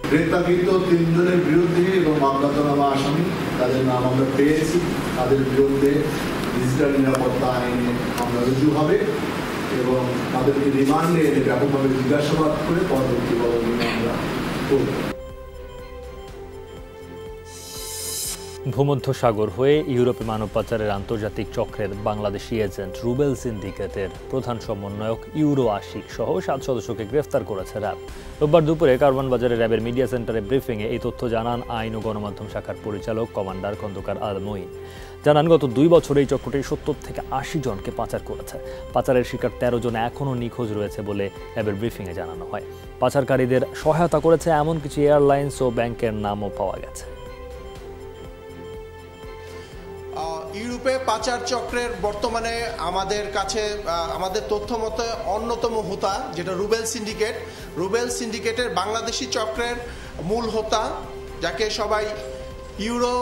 [SPEAKER 33] গ্রেপ্তারকৃত 3 জনের বিরুদ্ধে এবং মামলাতনামা আসামি তাদের নাম আমরা পেয়েছি। তাদের বিরুদ্ধে ডিজিটাল নিরাপত্তা আইনে মামলা রুজু হবে এবং তাদেরকে রিমান্ডে এনে ব্যাপকভাবে জিজ্ঞাসাবাদ করে পরবর্তী পদক্ষেপ আমরা করব।
[SPEAKER 1] ভূমধ্যসাগর হয়ে ইউরোপে মানব পাচারের আন্তর্জাতিক চক্রের বাংলাদেশি এজেন্ট রুবেল সিন্ডিকেটের প্রধান সমন্বয়ক ইউরো আশিক সহ 7 সদস্যকে গ্রেফতার করেছে র্যাব। রোববার দুপুরে কারওয়ান বাজারে র্যাবের মিডিয়া সেন্টারে ব্রিফিংয়ে এই তথ্য জানান আইন ও গণমাধ্যম শাখার পরিচালক কমান্ডার খন্দকার আল মঈন। জানান গত 2 বছরে এই চক্রটি 70 থেকে 80 জনকে পাচার করেছে। পাচারের শিকার 13 জন এখনও নিখোঁজ রয়েছে বলে র্যাবের ব্রিফিংয়ে জানানো হয়। পাচারকারীদের সহায়তা করেছে এমন কিছু এয়ারলাইন্স ও ব্যাংকের নামও পাওয়া গেছে।
[SPEAKER 34] ইউরোপে পাচার চক্রের বর্তমানে আমাদের কাছে আমাদের তথ্য মতে অন্যতম হোতা যেটা রুবেল সিন্ডিকেটের বাংলাদেশি চক্রের মূল হোতা, যাকে সবাই ইউরো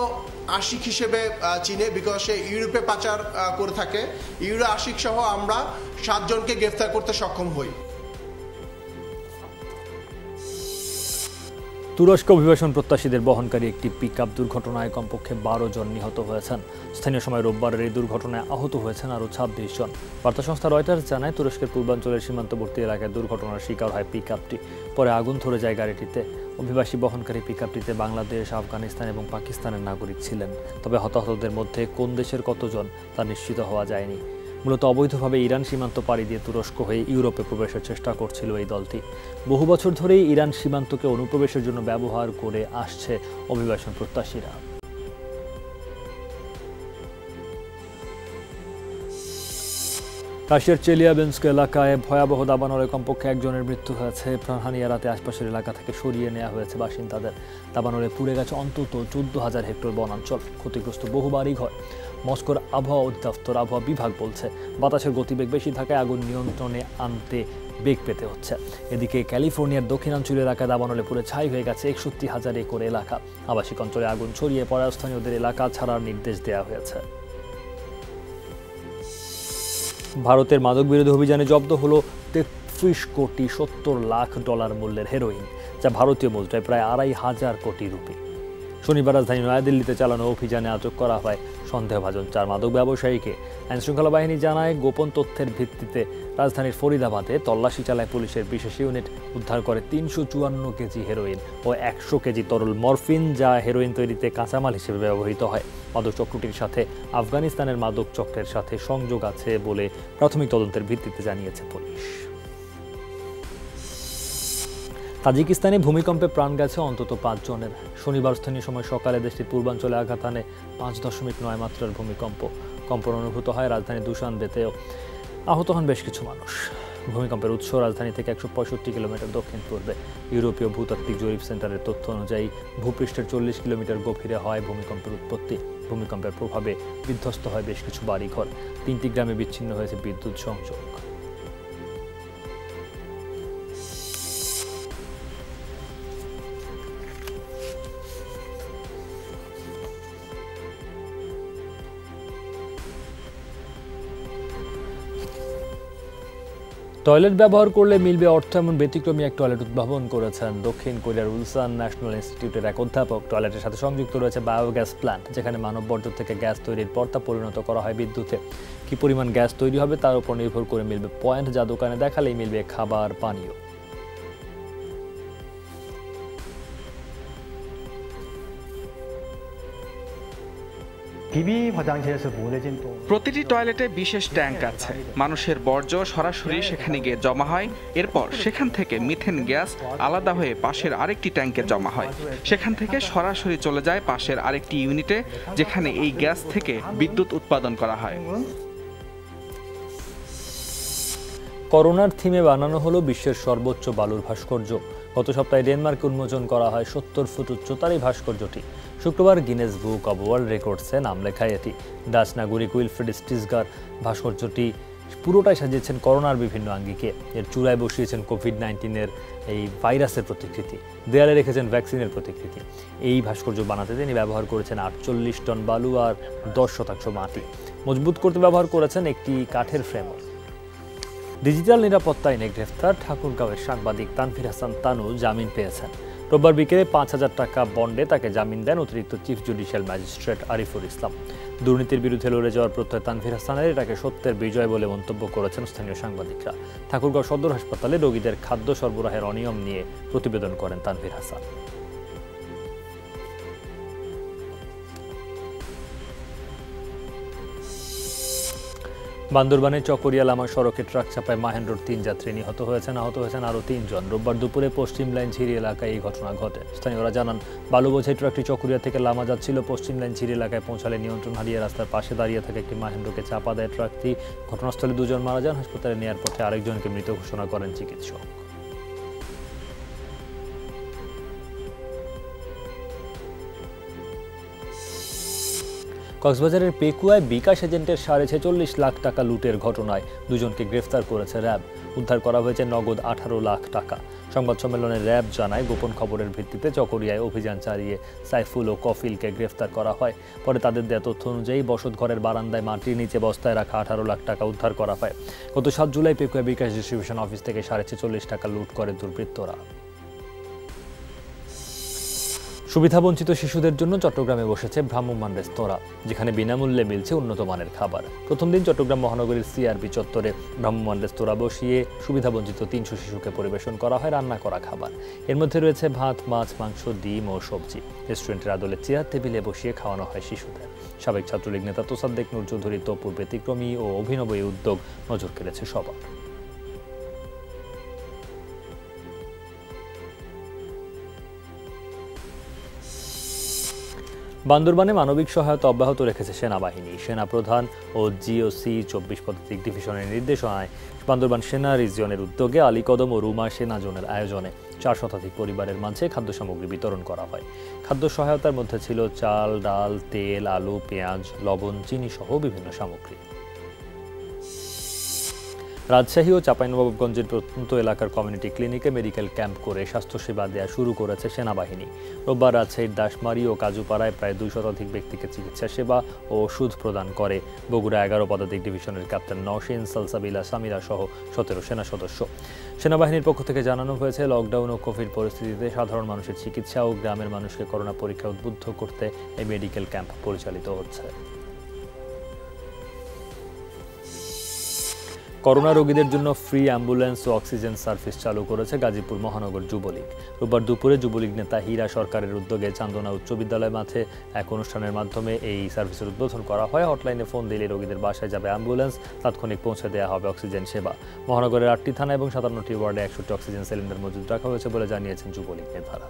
[SPEAKER 34] আশিক হিসেবে চিনে, বিকজ সে ইউরোপে পাচার করে থাকে। ইউরো আশিক সহ আমরা 7 জনকে গ্রেফতার করতে সক্ষম হই।
[SPEAKER 1] তুরস্ক অভিবাসন প্রত্যাশীদের বহনকারী একটি পিকআপ দুর্ঘটনায় কমপক্ষে 12 জন নিহত হয়েছেন। স্থানীয় সময় রোববারের এই দুর্ঘটনায় আহত হয়েছেন আরও 26 জন। বার্তা সংস্থা রয়টার্স জানায় তুরস্কের পূর্বাঞ্চলের সীমান্তবর্তী এলাকায় দুর্ঘটনার শিকার হয় পিকআপটি। পরে আগুন ধরে যায় গাড়িটিতে। অভিবাসী বহনকারী পিকআপটিতে বাংলাদেশ, আফগানিস্তান এবং পাকিস্তানের নাগরিক ছিলেন। তবে হতাহতদের মধ্যে কোন দেশের কতজন তা নিশ্চিত হওয়া যায়নি। মূলত অবৈধভাবে ইরান সীমান্ত পাড়ি দিয়ে তুরস্ক হয়ে ইউরোপে প্রবেশের চেষ্টা করছিল এই দলটি। বহু বছর ধরেই ইরান সীমান্তকে অনুপ্রবেশের জন্য ব্যবহার করে আসছে অভিবাসন প্রত্যাশীরা। রাশিয়ার চেলিয়াবেন্স্ক এলাকায় ভয়াবহ দাবানলে কমপক্ষে 1 জনের মৃত্যু হয়েছে। প্রাণহানি এড়াতে আশপাশের এলাকা থেকে সরিয়ে নেওয়া হয়েছে বাসিন্দাদের। দাবানলে পুড়ে গেছে অন্তত 14,000 হেক্টর বনাঞ্চল, ক্ষতিগ্রস্ত বহু বাড়িঘর। মস্কোর আবহাওয়া অধিদপ্তর আবহাওয়া বিভাগ বলছে বাতাসের গতিবেগ বেশি থাকায় আগুন নিয়ন্ত্রণে আনতে বেগ পেতে হচ্ছে। এদিকে ক্যালিফোর্নিয়ার দক্ষিণাঞ্চলীয় এলাকায় দাবানলে পুড়ে ছাই হয়ে গেছে 61,000 একর এলাকা। আবাসিক অঞ্চলে আগুন ছড়িয়ে পড়ায় স্থানীয়দের এলাকা ছাড়ার নির্দেশ দেওয়া হয়েছে। ভারতের মাদক বিরোধী অভিযানে জব্দ হলো ৩৩ কোটি ৭০ লাখ ডলার মূল্যের হেরোইন, যা ভারতীয় মুদ্রায় প্রায় ২৫০০ কোটি রুপি। শনিবার রাজধানী নয়াদিল্লিতে চালানো অভিযানে আটক করা হয় সন্দেহভাজন ৪ মাদক ব্যবসায়ীকে। আইনশৃঙ্খলা বাহিনী জানায়, গোপন তথ্যের ভিত্তিতে রাজধানীর ফরিদাবাদে তল্লাশি চালায় পুলিশের বিশেষ ইউনিট। উদ্ধার করে ৩৫৪ কেজি হেরোইন ও ১০০ কেজি তরল মরফিন, যা হেরোইন তৈরিতে কাঁচামাল হিসেবে ব্যবহৃত হয়। মাদক চক্রটির সাথে আফগানিস্তানের মাদক চক্রের সাথে সংযোগ আছে বলে প্রাথমিক তদন্তের ভিত্তিতে জানিয়েছে পুলিশ। তাজিকিস্তানে ভূমিকম্পে প্রাণ গেছে অন্তত ৫ জনের। শনিবার স্থানীয় সময় সকালে দেশটির পূর্বাঞ্চলে আঘাত হানে ৫.৯ মাত্রার ভূমিকম্প। কম্পন অনুভূত হয় রাজধানী দুশানবেতেও। আহত হন বেশ কিছু মানুষ। ভূমিকম্পের উৎস রাজধানী থেকে ১৬৫ কিলোমিটার দক্ষিণ পূর্বে। ইউরোপীয় ভূতাত্ত্বিক জরিপ সেন্টারের তথ্য অনুযায়ী ভূপৃষ্ঠের ৪০ কিলোমিটার গভীরে হয় ভূমিকম্পের উৎপত্তি। ভূমিকম্পের প্রভাবে বিধ্বস্ত হয় বেশ কিছু বাড়িঘর। ৩টি গ্রামে বিচ্ছিন্ন হয়েছে বিদ্যুৎ সংযোগ। টয়লেট ব্যবহার করলে মিলবে অর্থ, এমন ব্যতিক্রমী এক টয়লেট উদ্ভাবন করেছেন দক্ষিণ কোরিয়ার উলসান ন্যাশনাল ইনস্টিটিউটের এক অধ্যাপক। টয়লেটের সাথে সংযুক্ত রয়েছে বায়োগ্যাস প্ল্যান্ট, যেখানে মানব বর্জ্য থেকে গ্যাস তৈরির পর তা পরিণত করা হয় বিদ্যুতে। কি পরিমাণ গ্যাস তৈরি হবে তার উপর নির্ভর করে মিলবে পয়েন্ট, যা দোকানে দেখালেই মিলবে খাবার, পানীয়।
[SPEAKER 5] প্রতিটি টয়লেটে বিশেষ ট্যাঙ্ক আছে। মানুষের বর্জ্য সরাসরি সেখানে গিয়ে জমা হয়। এরপর সেখান থেকে মিথেন গ্যাস আলাদা হয়ে পাশের আরেকটি ট্যাঙ্কে জমা হয়। সেখান থেকে সরাসরি চলে যায় পাশের আরেকটি ইউনিটে, যেখানে এই গ্যাস থেকে বিদ্যুৎ উৎপাদন করা হয়।
[SPEAKER 1] করোনার থিমে বানানো হলো বিশ্বের সর্বোচ্চ বালুর ভাস্কর্য। গত সপ্তাহে ডেনমার্কে উন্মোচন করা হয় ৭০ ফুট উচ্চতার এই ভাস্কর্যটি। শুক্রবার গিনেস বুক অব ওয়ার্ল্ড রেকর্ডসে নাম লেখায় এটি। ডাচ নাগরিক উইলফ্রেড স্টিসগার ভাস্কর্যটি পুরোটাই সাজিয়েছেন করোনার বিভিন্ন আঙ্গিকে। এর চূড়ায় বসিয়েছেন কোভিড-১৯-এর এই ভাইরাসের প্রতিকৃতি, দেয়ালে রেখেছেন ভ্যাকসিনের প্রতিকৃতি। এই ভাস্কর্য বানাতে তিনি ব্যবহার করেছেন ৪৮ টন বালু আর ১০% মাটি। মজবুত করতে ব্যবহার করেছেন একটি কাঠের ফ্রেমও। ডিজিটাল নিরাপত্তা আইনে গ্রেফতার ঠাকুরগাঁওয়ের সাংবাদিক তানভীর হাসান তানু জামিন পেয়েছেন। রোববার বিকেলে ৫,০০০ টাকা বন্ডে তাকে জামিন দেন অতিরিক্ত chief judicial magistrate Ariful Islam. দুর্নীতির বিরুদ্ধে লড়ে যাওয়ার প্রত্যয় তানভীর হাসানের এটাকে সত্যের বিজয় বলে মন্তব্য করেছেন স্থানীয় সাংবাদিকরা। ঠাকুরগাঁও সদর হাসপাতালে রোগীদের খাদ্য সরবরাহের অনিয়ম নিয়ে প্রতিবেদন করেন তানভীর হাসান। বান্দরবানের চকরিয়া লামা সড়কে ট্রাক চাপায় মাহেন্দ্রর ৩ যাত্রী নিহত হয়েছেন। আহত হয়েছেন আরও ৩ জন। রোববার দুপুরে পশ্চিম লাইন ঝিরি এলাকায় এই ঘটনা ঘটে। স্থানীয়রা জানান, বালু বোঝাই ট্রাকটি চকরিয়া থেকে লামা যাচ্ছিল। পশ্চিম লাইন ঝিরি এলাকায় পৌঁছালে নিয়ন্ত্রণ হারিয়ে রাস্তার পাশে দাঁড়িয়ে থাকা একটি মাহেন্দ্রকে চাপা দেয় ট্রাকটি। ঘটনাস্থলে ২ জন মারা যান। হাসপাতালে নেওয়ার পথে আরেকজনকে মৃত ঘোষণা করেন চিকিৎসক। কক্সবাজারের পেকুয়ায় বিকাশ এজেন্টের ৪৬.৫ লাখ টাকা লুটের ঘটনায় ২ জনকে গ্রেফতার করেছে র্যাব। উদ্ধার করা হয়েছে নগদ ১৮ লাখ টাকা। সংবাদ সম্মেলনে র্যাব জানায়, গোপন খবরের ভিত্তিতে চকরিয়ায় অভিযান চালিয়ে সাইফুল ও কফিলকে গ্রেফতার করা হয়। পরে তাদের দেয়া তথ্য অনুযায়ী বসত ঘরের বারান্দায় মাটির নিচে বস্তায় রাখা ১৮ লাখ টাকা উদ্ধার করা হয়। গত ৭ জুলাই পেকুয়া বিকাশ ডিস্ট্রিবিউশন অফিস থেকে ৪৬.৫ টাকা লুট করে দুর্বৃত্তরা। সুবিধাবঞ্চিত শিশুদের জন্য চট্টগ্রামে বসেছে ভ্রাম্যমাণ রেস্তোরাঁ, যেখানে বিনামূল্যে মিলছে উন্নত মানের খাবার। প্রথম দিন চট্টগ্রাম মহানগরীর সিআরবি চত্বরে ভ্রাম্যমাণ রেস্তোরাঁ বসিয়ে সুবিধাবঞ্চিত ৩০০ শিশুকে পরিবেশন করা হয় রান্না করা খাবার। এর মধ্যে রয়েছে ভাত, মাছ, মাংস, ডিম ও সবজি। রেস্টুরেন্টের আদলে চেয়ার টেবিলে বসিয়ে খাওয়ানো হয় শিশুদের। সাবেক ছাত্রলীগ নেতা তোসাদ্দেক নূর চৌধুরী তপুর ব্যতিক্রমী ও অভিনব এই উদ্যোগ নজর কেড়েছে সবার। বান্দরবানে মানবিক সহায়তা অব্যাহত রেখেছে সেনাবাহিনী। সেনাপ্রধান ও জিওসি ২৪ পদাতিক ডিভিশনের নির্দেশনায় বান্দরবান সেনা রিজিয়নের উদ্যোগে আলীকদম ও রুমা সেনা জোনের আয়োজনে ৪ শতাধিক পরিবারের মাঝে খাদ্য সামগ্রী বিতরণ করা হয়। খাদ্য সহায়তার মধ্যে ছিল চাল, ডাল, তেল, আলু, পেঁয়াজ, লবণ, চিনি সহ বিভিন্ন সামগ্রী। রাজশাহী ও চাঁপাইনবাবগঞ্জের প্রত্যন্ত এলাকার কমিউনিটি ক্লিনিকে মেডিকেল ক্যাম্প করে স্বাস্থ্যসেবা দেওয়া শুরু করেছে সেনাবাহিনী। রোববার রাজশাহীর দাসমারি ও কাজুপাড়ায় প্রায় 2 শতাধিক ব্যক্তিকে চিকিৎসা সেবা ও ওষুধ প্রদান করে বগুড়া 11 পদাতিক ডিভিশনের ক্যাপ্টেন নওশীন সালসাবিলা সামিরা সহ 17 সেনা সদস্য। সেনাবাহিনীর পক্ষ থেকে জানানো হয়েছে, লকডাউন ও কোভিড পরিস্থিতিতে সাধারণ মানুষের চিকিৎসা ও গ্রামের মানুষকে করোনা পরীক্ষা উদ্বুদ্ধ করতে এই মেডিকেল ক্যাম্প পরিচালিত হচ্ছে। করোনা রোগীদের জন্য ফ্রি অ্যাম্বুলেন্স ও অক্সিজেন সার্ভিস চালু করেছে গাজীপুর মহানগর যুবলীগ। রোববার দুপুরে যুবলীগ নেতা হীরা সরকারের উদ্যোগে চান্দনা উচ্চ বিদ্যালয় মাঠে এক অনুষ্ঠানের মাধ্যমে এই সার্ভিসের উদ্বোধন করা হয়। হটলাইনে ফোন দিলে রোগীদের বাসায় যাবে অ্যাম্বুলেন্স, তাৎক্ষণিক পৌঁছে দেওয়া হবে অক্সিজেন সেবা। মহানগরের 8টি থানা এবং 57টি ওয়ার্ডে 100টি অক্সিজেন সিলিন্ডার মজুদ রাখা হয়েছে বলে জানিয়েছেন যুবলীগ নেতারা।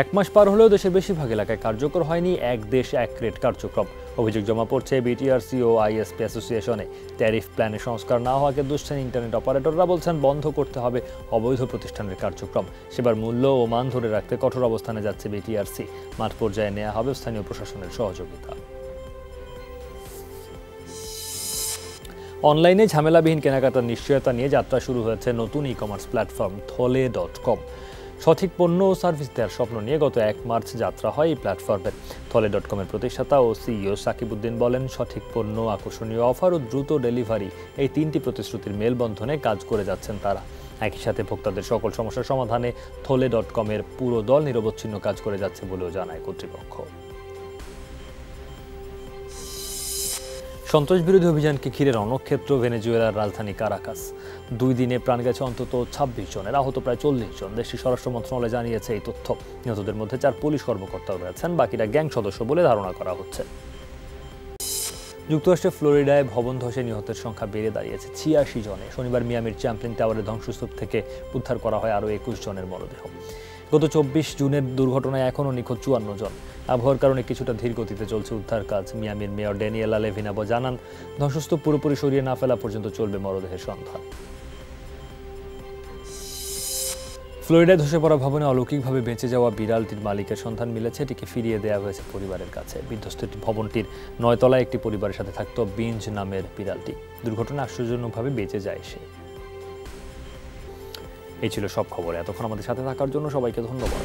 [SPEAKER 1] 1 মাস পার হলেও দেশের বেশিরভাগ এলাকায় কার্যকর হয়নি এক দেশ এক রেট কার্যক্রম। অভিযোগ জমা পড়ছে বিটিআরসি ও আইএসপি অ্যাসোসিয়েশনে। ট্যারিফ প্ল্যানে সংস্কার না হওয়াকে দুষছেন ইন্টারনেট অপারেটররা, বলছেন বন্ধ করতে হবে অবৈধ প্রতিষ্ঠানের কার্যক্রম। সেবার মূল্য ও মান ধরে রাখতে কঠোর অবস্থানে যাচ্ছে বিটিআরসি। মাঠ পর্যায়ে নেওয়া হবে স্থানীয় প্রশাসনের সহযোগিতা। অনলাইনে ঝামেলাবিহীন কেনাকাটার নিশ্চয়তা নিয়ে যাত্রা শুরু হয়েছে নতুন ই-কমার্স প্ল্যাটফর্ম thole.com। সঠিক পণ্য ও সার্ভিস দেওয়ার স্বপ্ন নিয়ে গত 1 মার্চ যাত্রা হয় এই প্ল্যাটফর্মের। thole.com-এর প্রতিষ্ঠাতা ও সিইও সাকিবউদ্দিন বলেন, সঠিক পণ্য, আকর্ষণীয় অফার ও দ্রুত ডেলিভারি, এই 3টি প্রতিশ্রুতির মেলবন্ধনে কাজ করে যাচ্ছেন তারা। একই সাথে ভোক্তাদের সকল সমস্যার সমাধানে thole.com-এর পুরো দল নিরবচ্ছিন্ন কাজ করে যাচ্ছে বলেও জানায় কর্তৃপক্ষ। সন্ত্রাসবিরোধী অভিযানকে ঘিরে রণক্ষেত্র ভেনেজুয়েলার রাজধানী কারাকাস। 2 দিনে প্রাণ গেছে অন্তত 26 জনের, আহত প্রায় 40 জন। দেশটির স্বরাষ্ট্র মন্ত্রণালয় জানিয়েছে এই তথ্য। নিহতদের মধ্যে 4 পুলিশ কর্মকর্তাও রয়েছেন, বাকিরা গ্যাং সদস্য বলে ধারণা করা হচ্ছে। যুক্তরাষ্ট্রের ফ্লোরিডায় ভবন ধসে নিহতের সংখ্যা বেড়ে দাঁড়িয়েছে 86 জনে। শনিবার মিয়ামির চ্যাম্পলিন টাওয়ারের ধ্বংসস্তূপ থেকে উদ্ধার করা হয় আরও 21 জনের মরদেহ। গত 24 জুনের দুর্ঘটনায় এখনও নিখোঁজ 54 জন। আবহাওয়ার কারণে কিছুটা ধীর গতিতে চলছে উদ্ধার কাজ। মিয়ামির মেয়র ড্যানিয়েলা লেভিনাবো জানান, ধ্বংসস্তূপ পুরোপুরি সরিয়ে না ফেলা পর্যন্ত চলবে মরদেহের সন্ধান। ফ্লোরিডায় ধসে পড়া ভবনে অলৌকিকভাবে বেঁচে যাওয়া বিড়ালটির মালিকের সন্ধান মিলেছে। এটিকে ফিরিয়ে দেওয়া হয়েছে পরিবারের কাছে। বিধ্বস্ত ভবনটির 9 তলায় একটি পরিবারের সাথে থাকত বিঞ্জ নামের বিড়ালটি। দুর্ঘটনায় আশ্চর্যজনকভাবে বেঁচে যায় সে। এই ছিল সব খবর। এতক্ষণ আমাদের সাথে থাকার জন্য সবাইকে ধন্যবাদ।